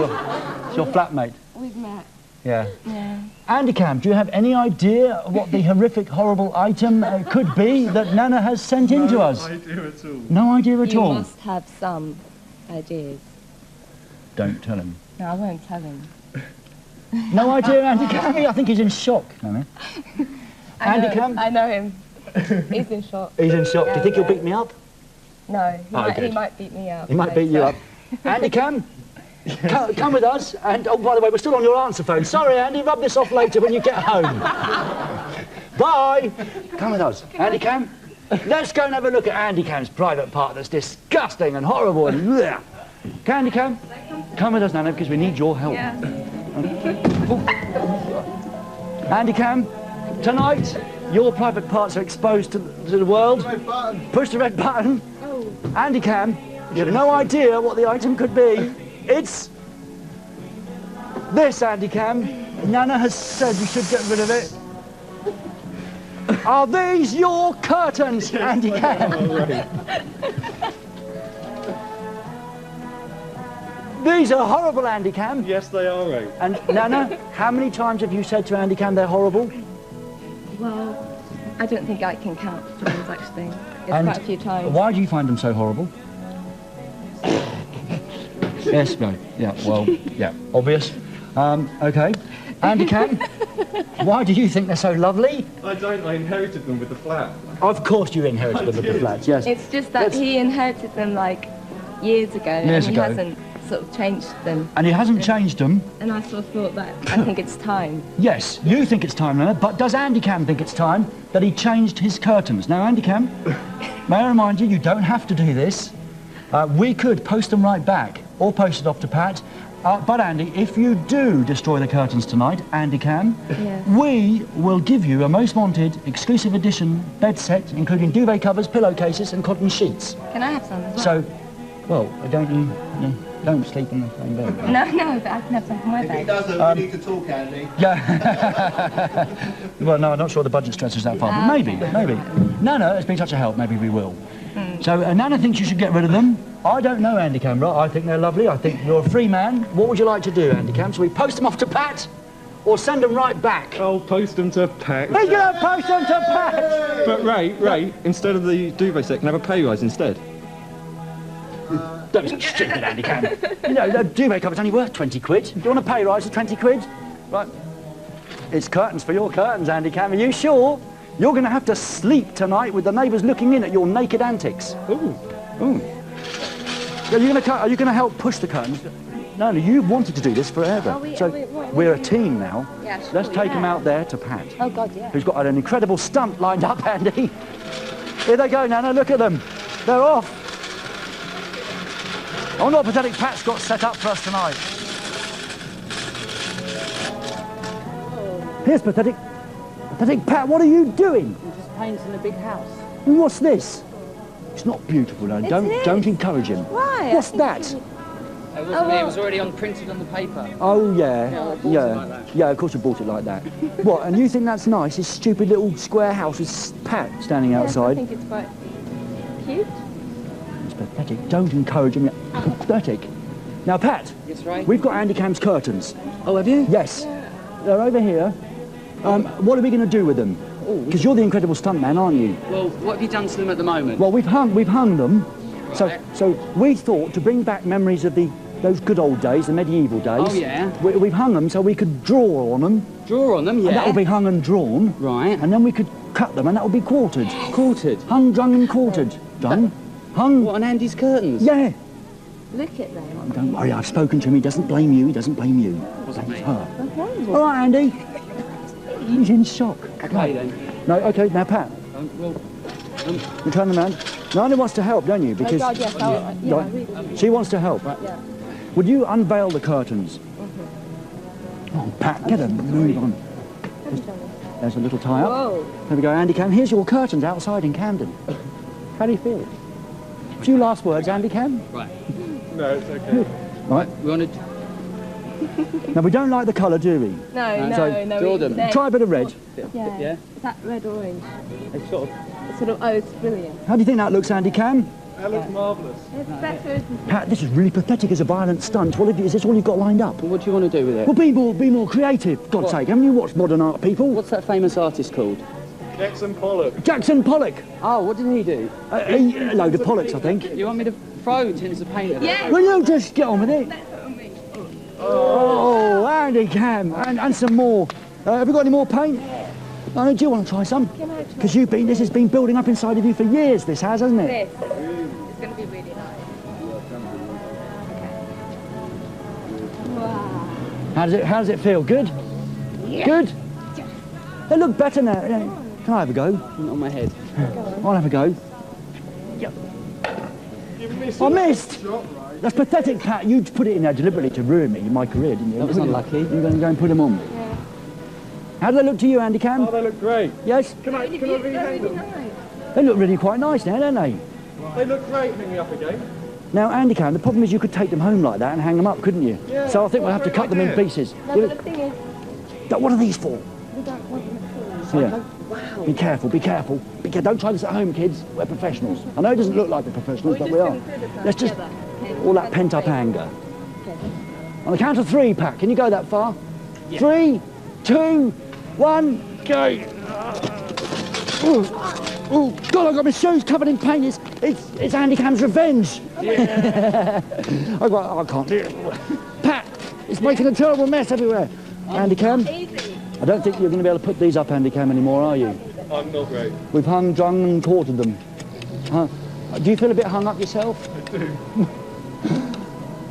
your flatmate. We've met. Yeah. Yeah. Andy Cam, do you have any idea what the horrific, horrible item could be that Nana has sent in to us? No idea at all. No idea at all? You must have some ideas. Don't tell him. No, I won't tell him. No idea, Andy Cam? I think he's in shock, Nana. Andy Cam? I know him. He's in shock. He's in shock. Do you think he'll beat me up? No, he good. might beat me up. He might beat you up. Andy Cam? Come with us, and oh, by the way, we're still on your answer phone. Sorry, Andy, rub this off later when you get home. Bye. Come with us. Andy Cam, let's go and have a look at Andy Cam's private part that's disgusting and horrible and bleh. Okay, Andy Cam? Come with us, Nana, because we need your help. Yeah. Andy Cam, tonight, your private parts are exposed to the world. Push the red button. Oh. Andy Cam, you have no idea what the item could be. It's this, Andy Cam. Nana has said you should get rid of it. Are these your curtains, Andy Cam? These are horrible, Andy Cam. Yes, they are, right. And Nana, how many times have you said to Andy Cam they're horrible? Well, I don't think I can count times, actually. It's And quite a few times. why do you find them so horrible? Yes, no, yeah, well, yeah, obvious. Okay. Andy Cam, why do you think they're so lovely? I don't. I inherited them with the flat. Of course you inherited them with the flats, yes. It's just that he inherited them, like, years ago. Years and he ago. hasn't sort of changed them. And he hasn't changed them. And I sort of thought that I think it's time. Yes, you think it's time, Nana, but does Andy Cam think it's time that he changed his curtains? Now, Andy Cam, may I remind you, you don't have to do this. We could post them right back, or post it off to Pat. But Andy, if you do destroy the curtains tonight, Andy Cam, we will give you a most wanted exclusive edition bed set, including duvet covers, pillowcases, and cotton sheets. Can I have some as well? So, well, don't sleep in the same bed. No, but I can have some for my bed. If he doesn't, we need to talk, Andy. Yeah. Well, no, I'm not sure the budget stretches that far, but maybe. Nana has been such a help, maybe we will. So Nana thinks you should get rid of them. I don't know, Andy Cam, right? I think they're lovely. I think you're a free man. What would you like to do, Andy Cam? Shall we post them off to Pat or send them right back? I'll post them to Pat. He's going to post them to Pat! But Ray, instead of the duvet set, can I have a pay rise instead? Don't be stupid, Andy Cam. You know, the duvet cover's only worth 20 quid. Do you want a pay rise of 20 quid? Right. It's curtains for your curtains, Andy Cam. Are you sure? You're going to have to sleep tonight with the neighbours looking in at your naked antics. Ooh. Are you going to help push the curtains? No, you've wanted to do this forever. We're a team now. Yeah, sure, Let's take them out there to Pat. Oh, God, yeah. Who's got an incredible stunt lined up, Andy. Here they go, Nana. Look at them. They're off. I wonder what Pathetic Pat's got set up for us tonight. Here's Pathetic. Pathetic Pat, what are you doing? I'm just painting a big house. And what's this? It's not beautiful, no. Don't encourage him. Why? What's that? It wasn't me, it was already printed on the paper. Oh, yeah. Yeah. Yeah, of course you bought it like that. What, and you think that's nice, this stupid little square house with Pat standing outside? I think it's quite cute. It's pathetic. Don't encourage him. Pathetic. Now, Pat. Yes, right. We've got Andy Cam's curtains. Oh, have you? Yes. They're over here. What are we going to do with them? Because you're the incredible stuntman, aren't you? Well, what have you done to them at the moment? Well, we've hung them. Right. So we thought to bring back memories of those good old days, the medieval days. Oh, yeah. We've hung them so we could draw on them. Draw on them, yeah. And that will be hung and drawn. Right. And then we could cut them and that will be quartered. Quartered? Hung, drung and quartered. Done. Hung. What, on Andy's curtains? Yeah. Look at them. Don't worry, I've spoken to him. He doesn't blame you. He doesn't blame you. Wasn't me. Her. Okay. All right, Andy. He's in shock. Okay, then. No, okay, now, Pat. You turn them around. Nana wants to help, don't you? Because God, yes, right, she wants to help. Yeah. Would you unveil the curtains? Oh, Pat, get a move on. There's a little tie-up. Whoa. There we go, Andy Cam. Here's your curtains outside in Camden. How do you feel? A few last words, Andy Cam? Right. No, it's okay. Right. We wanted... Now, we don't like the colour, do we? No. draw them. Try a bit of red. Yeah. Is that red-orange? It's sort of... Oh, it's brilliant. How do you think that looks, Andy Cam? That looks marvellous. It's better. Pat, this is really pathetic as a violent stunt. Is this all you've got lined up? Well, what do you want to do with it? Well, be more creative, for God's sake. Haven't you watched modern art, people? What's that famous artist called? Jackson Pollock. Jackson Pollock. Oh, what did he do? A load of Pollocks, I think. You want me to throw tins of paint at it? Yeah. Will you just get on with it? Oh, Andy Cam, and some more. Have you got any more paint? Do you want to try some? Because this has been building up inside of you for years, this has, hasn't it? This. It's going to be really nice. Wow. How does it feel? Good? Yeah. Good? They look better now. Can I have a go? Not on my head. I'll have a go. I missed! That's pathetic, Pat. You put it in there deliberately to ruin me in my career, didn't you? That was unlucky. You're going to go and put them on. Yeah. How do they look to you, Andy Cam? Oh, they look great. Yes? Can I rehang them? Nice. They look really quite nice now, don't they? They look great. Hang me up again. Now, Andy Cam, the problem is you could take them home like that and hang them up, couldn't you? Yeah, so I think we'll have to cut them in pieces. No, but the thing is, What are these for? we don't want them at all. Yeah. Wow. Be careful, be careful. Don't try this at home, kids. We're professionals. I know it doesn't look like we're professionals, but we are. Let's just... All that pent-up anger. Okay. On the count of 3, Pat, can you go that far? Yeah. 3, 2, 1, go! Oh, God, I've got my shoes covered in paint. It's Andy Cam's revenge. Yeah. I can't do it. Pat, it's making a terrible mess everywhere. Andy Cam, I don't think you're going to be able to put these up, Andy Cam, anymore, are you? I'm not great. We've hung, drung and quartered them. Do you feel a bit hung up yourself? I do.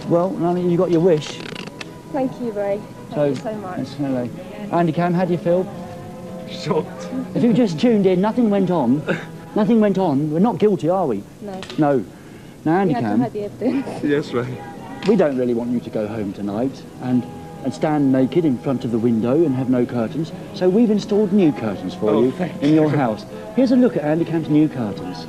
Well, Nani, you got your wish. Thank you, Ray. Thank you so much. Hello. Andy Cam, how do you feel? Shocked. If you just tuned in, nothing went on. Nothing went on. We're not guilty, are we? No. No. Now, Andy We had to Cam, hide the evidence. Yes, Ray. we don't really want you to go home tonight and stand naked in front of the window and have no curtains. So we've installed new curtains for you in your house. Here's a look at Andy Cam's new curtains.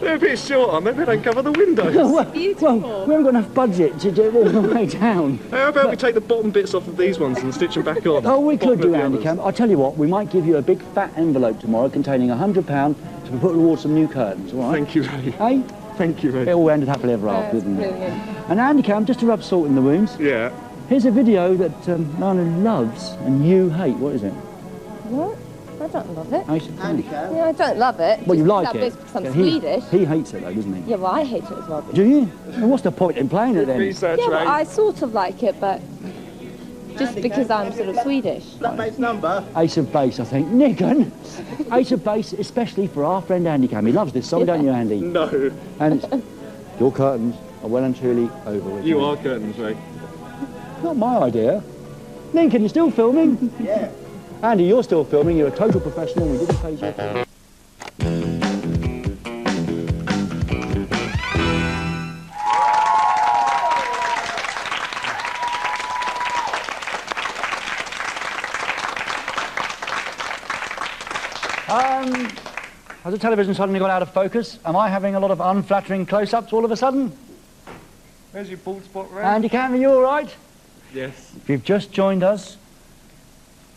They're a bit short, aren't they? They don't cover the windows. Well, we haven't got enough budget to do it all the way down. How about we take the bottom bits off of these ones and stitch them back on? Oh, we could do, Andy others. Cam. I'll tell you what, we might give you a big fat envelope tomorrow containing £100 to put towards some new curtains, all right? Thank you, Ray. Hey? Thank you, Ray. It all ended happily ever after, didn't it? And Andy Cam, just to rub salt in the wounds, Yeah. here's a video that Nana loves and you hate. What is it? What? I don't love it. Andy Cam? Yeah, I don't love it. Well, you Just like love it. this because I'm Yeah, Swedish. He hates it though, doesn't he? Yeah, well, I hate it as well. Do you? Well, what's the point in playing it then? Yeah, but I sort of like it, but just because I'm sort of Swedish. Flatmate's number? Ace of Base, I think. Niggin! Ace of Base, especially for our friend Andy Cam. He loves this song, don't you, Andy? No. And your curtains are well and truly over with. You are curtains, Ray. Not my idea. Lincoln, you still filming? Yeah. Andy, you're still filming. You're a total professional. We didn't pay you at all. has the television suddenly gone out of focus? Am I having a lot of unflattering close-ups all of a sudden? Where's your bald spot, Ray? Andy Cam, are you all right? Yes. If you've just joined us...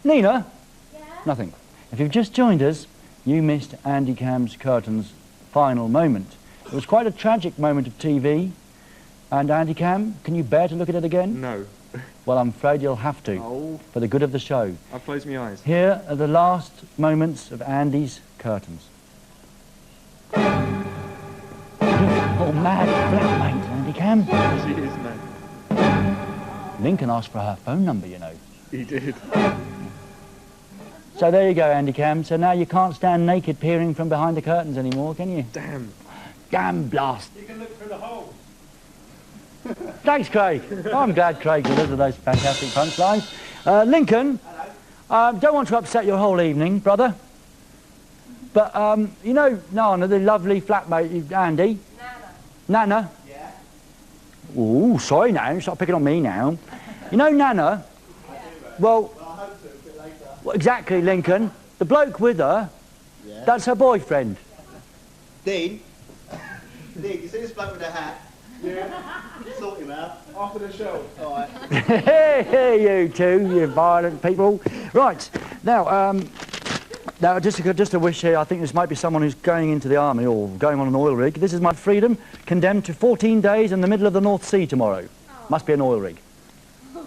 Nina? Yeah? Nothing. If you've just joined us, you missed Andy Cam's curtain's final moment. It was quite a tragic moment of TV. And Andy Cam, can you bear to look at it again? No. Well, I'm afraid you'll have to, for the good of the show. I've closed my eyes. Here are the last moments of Andy's curtains. Oh, mad flatmate, Andy Cam. She is mad. Lincoln asked for her phone number, you know. He did. So there you go, Andy Cam. So now you can't stand naked peering from behind the curtains anymore, can you? Damn. Damn blast. You can look through the hole. Thanks, Craig. I'm glad Craig delivered those fantastic punchlines. Lincoln, don't want to upset your whole evening, brother. But, you know Nana, the lovely flatmate, Andy? Nana. Nana? Yeah. Ooh, sorry now, stop picking on me now. You know Nana? Yeah. Well, I hope to, a bit later. Well, exactly, Lincoln. The bloke with her, yeah. That's her boyfriend. Dean? Dean, you see this bloke with the hat? Yeah. Sort him out. After the show. All right. Hey, you two, you violent people. Right, now, now just a wish here. I think this might be someone who's going into the army or going on an oil rig. This is my freedom, condemned to 14 days in the middle of the North Sea tomorrow. Oh. Must be an oil rig.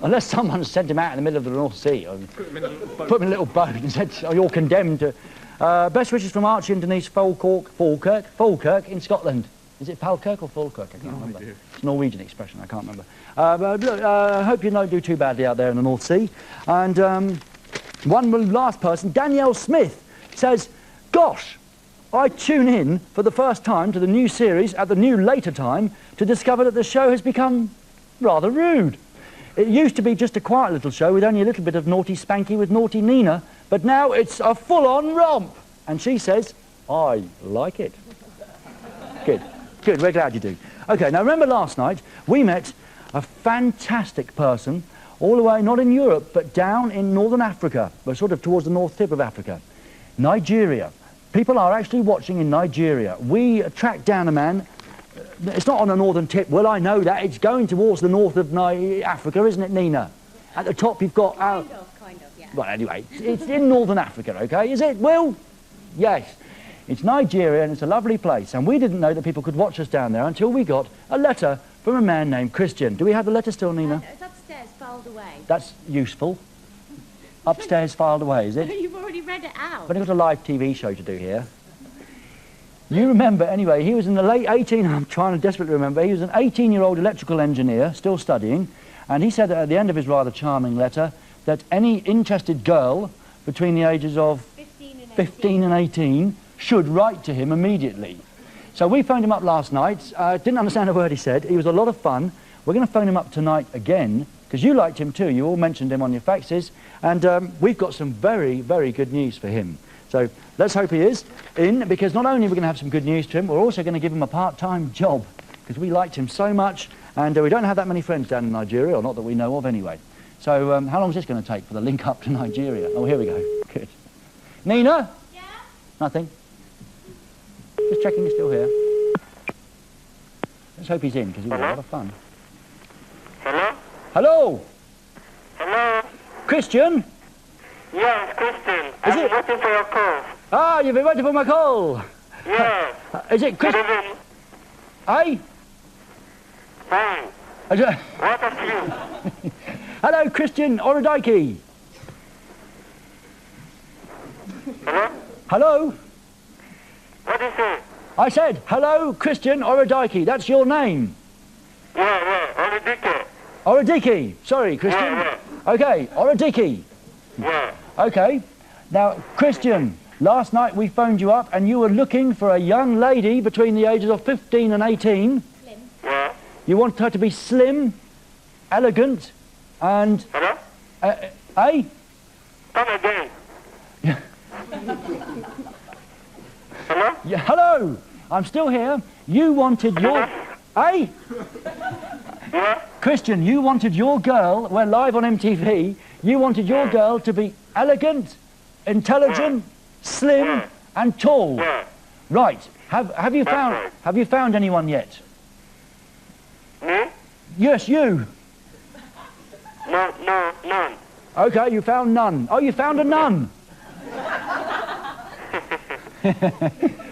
Unless someone sent him out in the middle of the North Sea. Put him in a little boat and said, oh, you're condemned to... best wishes from Archie and Denise Falkirk in Scotland. Is it Falkirk or Falkirk? I can't remember. Idea. It's a Norwegian expression, I can't remember. But look, I hope you don't do too badly out there in the North Sea. And one last person, Danielle Smith, says, gosh, I tune in for the first time to the new series at the new later time to discover that the show has become rather rude. It used to be just a quiet little show with only a little bit of naughty spanky with naughty Nina, but now it's a full-on romp. And she says, I like it. Good. Good, we're glad you do. OK, now remember last night we met a fantastic person all the way, not in Europe, but down in northern Africa, but sort of towards the north tip of Africa. Nigeria. People are actually watching in Nigeria. We tracked down a man. It's not on the northern tip. Well, I know that. It's going towards the north of Africa, isn't it, Nina? At the top you've got... Kind of, yeah. Well, anyway, it's in northern Africa, OK? Is it, Will? Yes. It's Nigeria and it's a lovely place, and we didn't know that people could watch us down there until we got a letter from a man named Christian. Do we have the letter still, Nina? It's upstairs, filed away. That's useful. Upstairs, filed away, is it? You've already read it out. But we've got a live TV show to do here. You remember, anyway, he was in the late 18... I'm trying to desperately remember. He was an 18-year-old electrical engineer, still studying, and he said that at the end of his rather charming letter that any interested girl between the ages of 15 and 18 should write to him immediately. So we phoned him up last night. Didn't understand a word he said. He was a lot of fun. We're going to phone him up tonight again, because you liked him too. You all mentioned him on your faxes. And we've got some very, very good news for him. So let's hope he is in, because not only are we going to have some good news to him, we're also going to give him a part-time job, because we liked him so much, and we don't have that many friends down in Nigeria, or not that we know of anyway. So how long is this going to take for the link up to Nigeria? Oh, here we go. Good. Nina? Yeah? Nothing. Just checking he's still here. Let's hope he's in, because he was a lot of fun. Hello? Hello? Hello? Christian? Yes, Christian. I'm waiting for your call. Ah, you've been waiting for my call? Yes. Is it Christian? Eh? Fine. What of you? Hello, Christian Orudike. Hello? Hello? What did you say? I said, hello, Christian Orudike. That's your name. Yeah, Orudike. Orudike. Sorry, Christian. Yeah. Okay, Orudike. Yeah. Okay. Now, Christian, last night we phoned you up and you were looking for a young lady between the ages of 15 and 18. Slim. Yeah. You want her to be slim, elegant, and... Hello? Eh? Come again. Hello? Yeah, hello! I'm still here. You wanted your... Eh? Yeah? Christian, you wanted your girl, we're live on MTV, you wanted your girl to be elegant, intelligent, slim, and tall. Right. Have you found anyone yet? Me? Yes, you. No, none. Okay, you found none. Oh, you found a nun.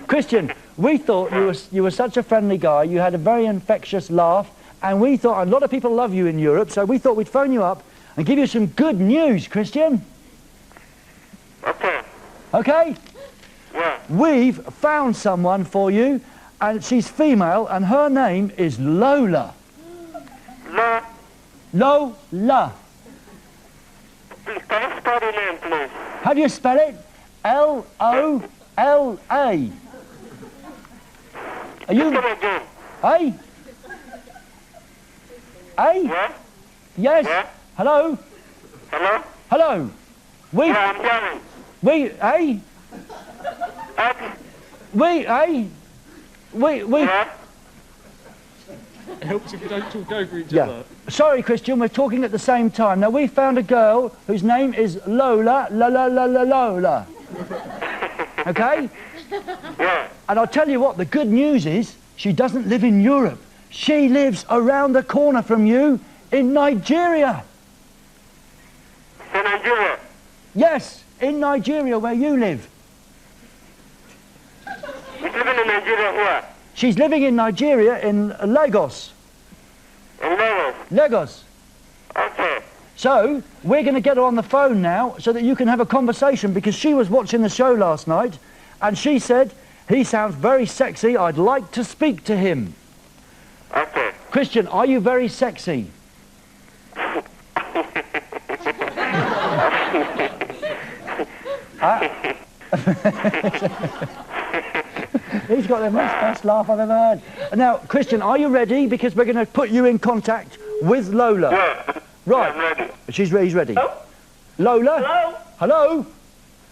Christian, we thought you were such a friendly guy. You had a very infectious laugh, and we thought a lot of people love you in Europe, so we thought we'd phone you up and give you some good news, Christian. Okay. Okay? Yeah. We've found someone for you, and she's female, and her name is Lola. Lola. Please, can you spell the name, please? How do you spell it? L-O-L-A. Are you... again. Hey? Hey? Yeah? Yes? Yeah? Hello? Hello? Hello? Yeah, I'm hearing. Hey? Hey? Yeah? It helps if you don't talk over each Yeah. other. Sorry, Christian, we're talking at the same time. Now, we found a girl whose name is Lola. Lola. Okay? Yeah. And I'll tell you what, the good news is she doesn't live in Europe. She lives around the corner from you in Nigeria. In Nigeria? Yes, in Nigeria, where you live. She's living in Nigeria here? She's living in Nigeria in Lagos. In Lagos? Lagos. Okay. So, we're going to get her on the phone now so that you can have a conversation, because she was watching the show last night and she said, he sounds very sexy, I'd like to speak to him. Okay. Christian, are you very sexy? He's got the best laugh I've ever heard. Now, Christian, are you ready? Because we're going to put you in contact with Lola. Yeah. Right. Yeah, I'm ready. He's ready. Hello? Lola? Hello?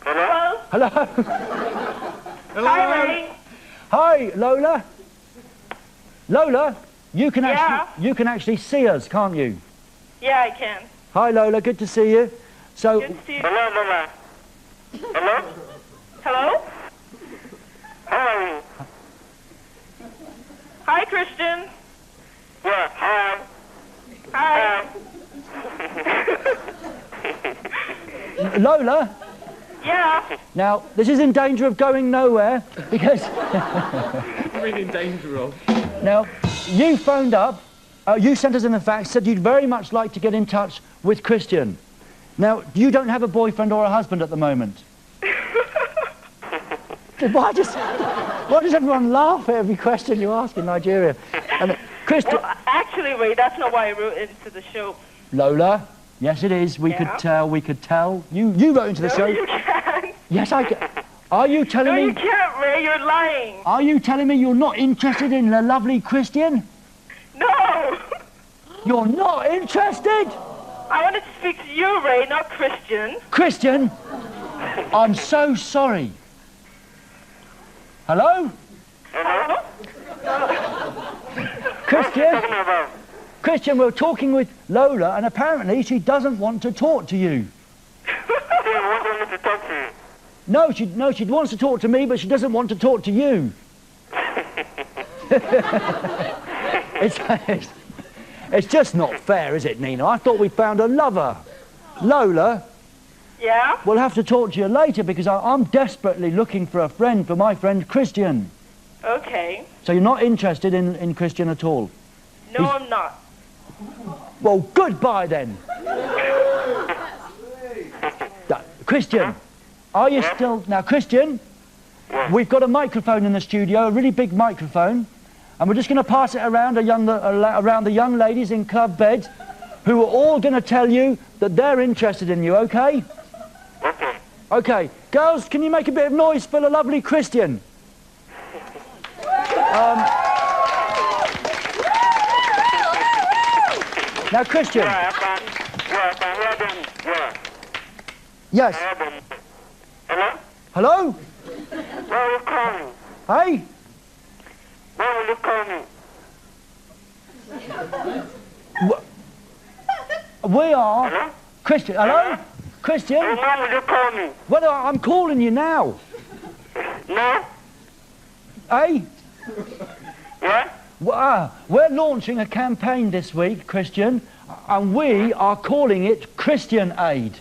Hello? Hello? Hello? Hi, Ray. Hi, Lola. Lola, you can actually see us, can't you? Yeah, I can. Hi, Lola. Good to see you. So, Good to see you. Hello, Lola. Hello? Hello? How are you? Hi, Christian. Yeah, hi. Hi. Lola. Yeah. Now, this is in danger of going nowhere because... Really in danger of. Now, you phoned up, you sent us in a fax, said you'd very much like to get in touch with Christian. Now, you don't have a boyfriend or a husband at the moment. Why does everyone laugh at every question you ask in Nigeria? And, Christian... Well, actually, Ray, that's not why I wrote into the show. Lola, yes it is. We could tell. You wrote into the show. No, you can't. Yes, I can. Are you telling me... No, you can't, Ray. You're lying. Are you telling me you're not interested in the lovely Christian? No. You're not interested? I wanted to speak to you, Ray, not Christian. Christian, I'm so sorry. Hello? Hello? Christian, we're talking with Lola, and apparently she doesn't want to talk to you. She wants me to talk to you. No, she wants to talk to me, but she doesn't want to talk to you. It's just not fair, is it, Nina? I thought we found a lover. Lola? Yeah? We'll have to talk to you later because I'm desperately looking for a friend for my friend Christian. Okay. So you're not interested in Christian at all? No, I'm not. Well, goodbye then. Christian, are you still... Now, Christian, we've got a microphone in the studio, a really big microphone, and we're just going to pass it around around the young ladies in club bed who are all going to tell you that they're interested in you, okay? Okay. Okay. Girls, can you make a bit of noise for the lovely Christian? Now, Christian. Yes. Hello? Hello? Where will you call me? Hey? Where will you call me? We are... Hello? Christian, hello? Christian? Where will you call me? Well, I'm calling you now. No? Eh? Yeah? We're launching a campaign this week, Christian, and we are calling it Christian Aid.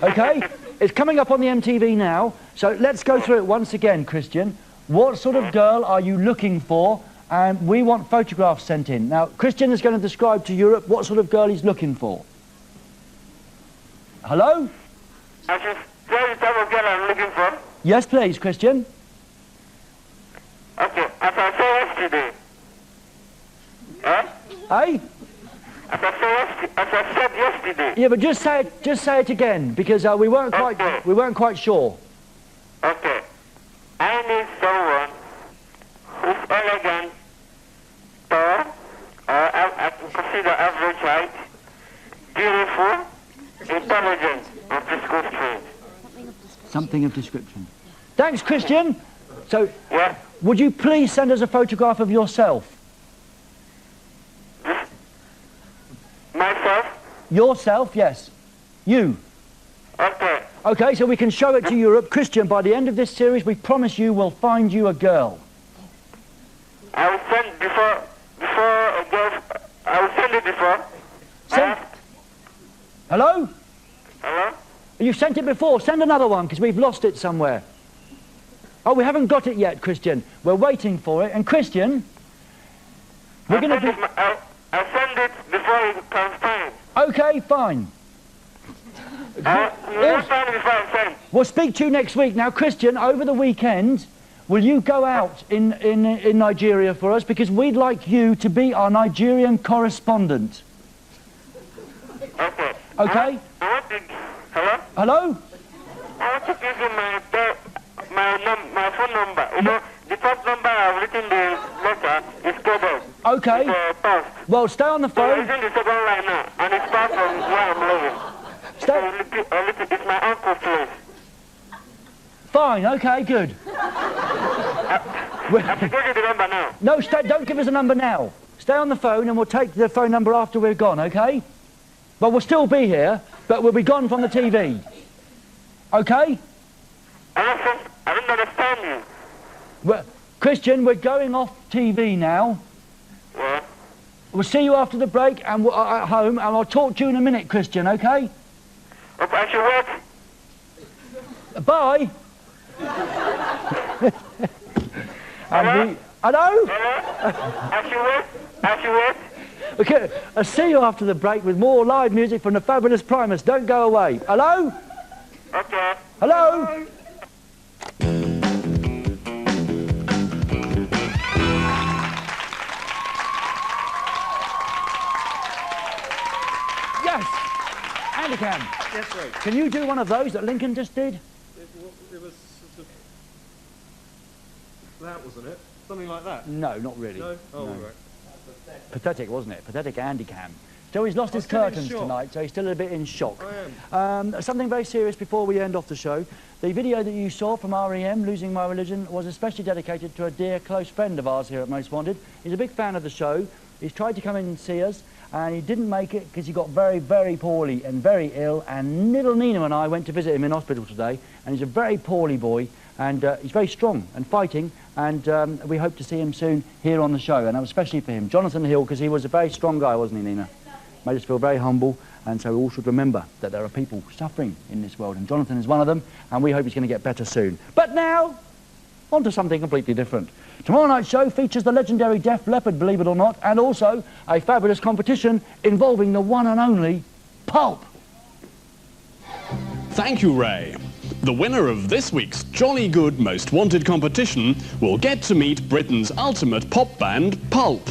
Okay? It's coming up on the MTV now, so let's go through it once again, Christian. What sort of girl are you looking for? And we want photographs sent in. Now, Christian is going to describe to Europe what sort of girl he's looking for. Hello? I should tell you the type of girl I'm looking for. Yes, please, Christian. Okay, as I said yesterday. Huh? Hey? As I said yesterday. Yeah, but just say it again, because we weren't quite sure. Okay. I need someone who's elegant, tall, I can consider average height, beautiful, intelligent, and physical strength. Something of description. Thanks, Christian. So, yeah. Would you please send us a photograph of yourself? Myself? Yourself, yes. You. Okay. Okay, so we can show it to Europe. Christian, by the end of this series, we promise you we'll find you a girl. I will send I will send it before. Hello? Hello? You've sent it before. Send another one, because we've lost it somewhere. Oh, we haven't got it yet, Christian. We're waiting for it. And Christian, we're going to be... I'll send it before it comes time. Okay, fine. We'll speak to you next week. Now, Christian, over the weekend, will you go out in Nigeria for us? Because we'd like you to be our Nigerian correspondent. Okay. Okay? Hello? Hello? I want to give you my phone number. You know, the first number I've written the letter is coded. Okay. Well, stay on the phone. I'm using the second line now, and it's far from where I'm living. It's my uncle's place. Fine, okay, good. I have to give you the number now. No, don't give us a number now. Stay on the phone and we'll take the phone number after we're gone, okay? But we'll still be here, but we'll be gone from the TV. Okay? I don't understand you. Well, Christian, we're going off TV now. Yeah. We'll see you after the break and we're at home, and I'll talk to you in a minute, Christian, okay? Okay, I should wait. Bye. Hello? Hello? I should wait. Okay, I'll see you after the break with more live music from the fabulous Primus. Don't go away. Hello? Okay. Hello? Yes! Andy can. Yes, right. Can you do one of those that Lincoln just did? It was sort of... That, wasn't it? Something like that? No, not really. No? Oh, no. right. Pathetic, wasn't it? Pathetic Andy can. So he's lost his curtains tonight, so he's still a bit in shock. I am. Something very serious before we end off the show. The video that you saw from REM, Losing My Religion, was especially dedicated to a dear close friend of ours here at Most Wanted. He's a big fan of the show. He's tried to come in and see us, and he didn't make it because he got very, very poorly and very ill, and little Nina and I went to visit him in hospital today, and he's a very poorly boy, and he's very strong and fighting, and we hope to see him soon here on the show, and that was especially for him. Jonathan Hill, because he was a very strong guy, wasn't he, Nina? Made us feel very humble, and so we all should remember that there are people suffering in this world, and Jonathan is one of them, and we hope he's going to get better soon. But now, on to something completely different. Tomorrow night's show features the legendary Def Leppard, believe it or not, and also a fabulous competition involving the one and only Pulp. Thank you, Ray. The winner of this week's Jolly Good Most Wanted competition will get to meet Britain's ultimate pop band, Pulp.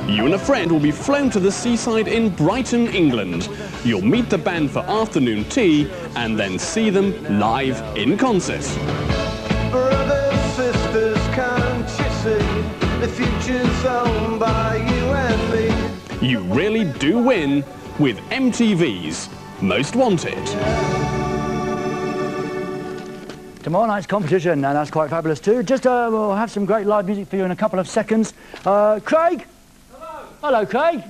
You and a friend will be flown to the seaside in Brighton, England. You'll meet the band for afternoon tea and then see them live in concert. Brothers, sisters, can't you see? The future's owned by you and me. You really do win with MTV's Most Wanted. Tomorrow night's competition, and that's quite fabulous too. Just we'll have some great live music for you in a couple of seconds. Craig? Hello, Craig.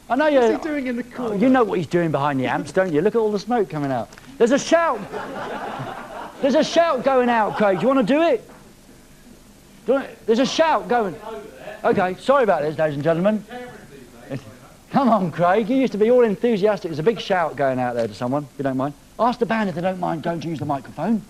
I know you. What's he doing in the corner? You know what he's doing behind the amps, don't you? Look at all the smoke coming out. There's a shout. There's a shout going out, Craig. Do you want to do it? There's a shout going. Okay, sorry about this, ladies and gentlemen. Come on, Craig. You used to be all enthusiastic. There's a big shout going out there to someone, if you don't mind. Ask the band if they don't mind. Don't use the microphone.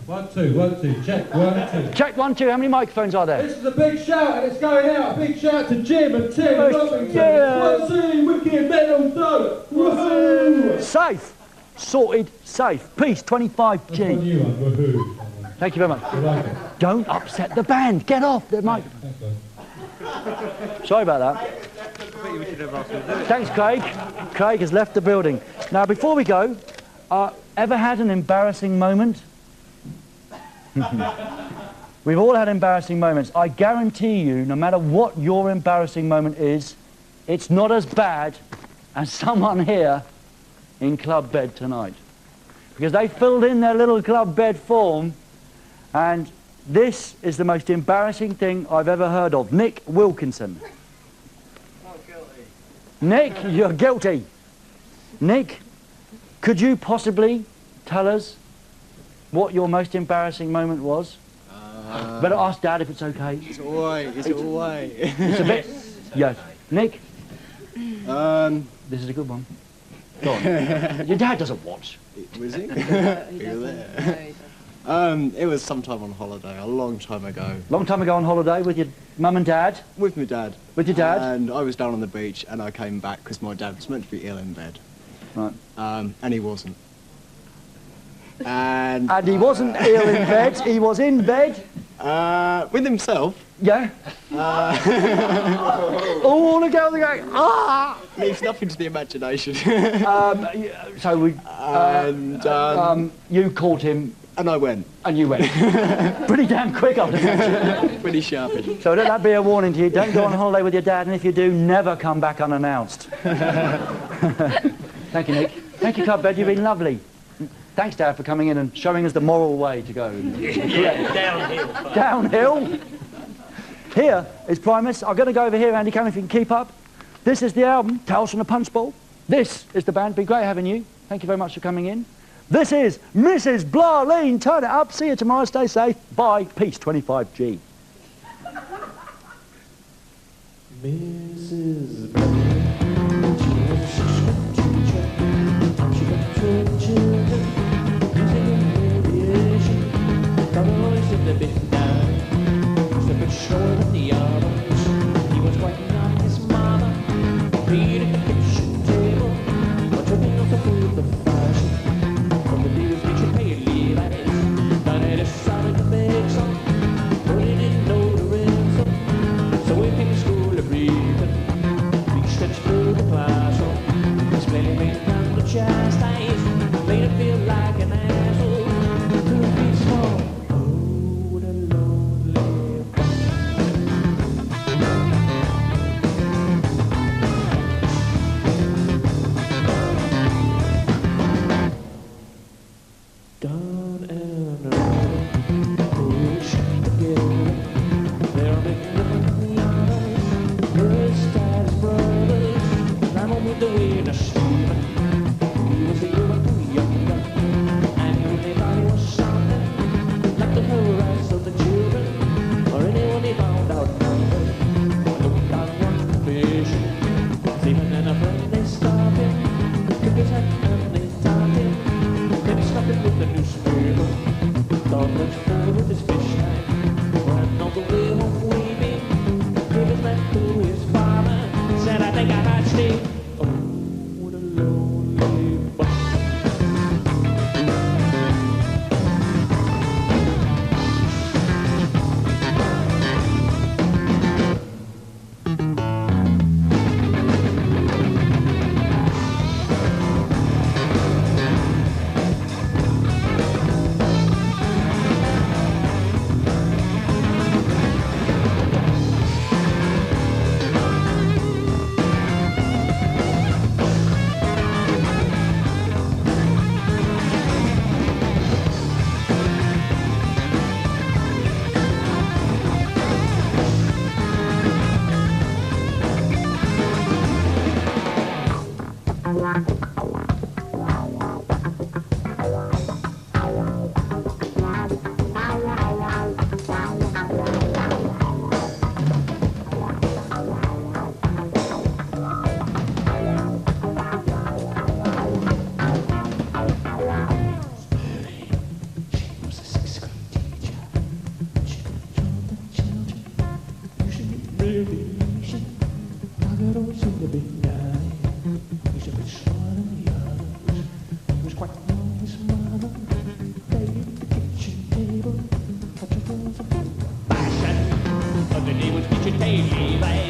1, 2, 1, 2. Check 1, 2. Check 1, 2. How many microphones are there? This is a big shout and it's going out. A big shout to Jim and Tim and Robinson. Yeah. 1, 2, wicked metal dog. Woohoo! Safe. Sorted. Safe. Peace. 25G. That's on you, woohoo. Thank you very much. Don't upset the band. Get off the microphone. Sorry about that. Thanks, Craig. Craig has left the building. Now, before we go, ever had an embarrassing moment? We've all had embarrassing moments. I guarantee you, no matter what your embarrassing moment is, it's not as bad as someone here in club bed tonight. Because they filled in their little club bed form, and this is the most embarrassing thing I've ever heard of. Nick Wilkinson. Nick, you're guilty. Nick, could you possibly tell us what your most embarrassing moment was? Better ask Dad if it's okay. It's all right. It's all right. It's a bit. Yes. Nick? This is a good one. Go on. Your dad doesn't watch. Was he? You were there. It was sometime on holiday, a long time ago. Long time ago on holiday with your mum and dad? With my dad. With your dad? And I was down on the beach and I came back because my dad was meant to be ill in bed. Right. And he wasn't. And he wasn't ill in bed, he was in bed? With himself. Yeah? All the girls are going, ah! Leaves nothing to the imagination. So we... you called him... And I went. And you went. Pretty damn quick, I'd imagine. Pretty sharp. So let that be a warning to you. Don't go on holiday with your dad, and if you do, never come back unannounced. Thank you, Nick. Thank you, Club Bed. You've been lovely. Thanks, Dad, for coming in and showing us the moral way to go. Yeah, downhill. Downhill? Here is Primus. I'm going to go over here, Andy Cannon, if you can keep up. This is the album, Tales from the Punch Bowl. This is the band. Been great having you. Thank you very much for coming in. This is Mrs. Blarleen. Turn it up. See you tomorrow. Stay safe. Bye. Peace. 25G. Mrs. Blarleen, she was a six-foot teacher. She got 12 children, using aviation. Got always in the big nine, was a bit shorter than the others. He was waiting on his mama, feeding the kitchen table, but drinking off the food, the fashion. From the deals that you pay Levi's, then he decided to make some, but he didn't know the rhythm, so he picked a school to breathing. He stretched through the classroom, explaining me down the chastise, made him feel like an asshole. Could be small, oh, what a lonely down and around, push together. They're making the others, first as brothers. I'm on with the winner, Stephen. He was a year or two younger, and he really thought he was something. Not the rest of the children, or anyone he found out number. Looked out one vision, Stephen and a friend, they stopped him, took his hand and they stopped him. Then he stopped him with the newspaper, thought much forward with his fish tank, ran all the way home weeping, gave his back to his father, said, I think I might stay. Oh, what a lonely bum. behave.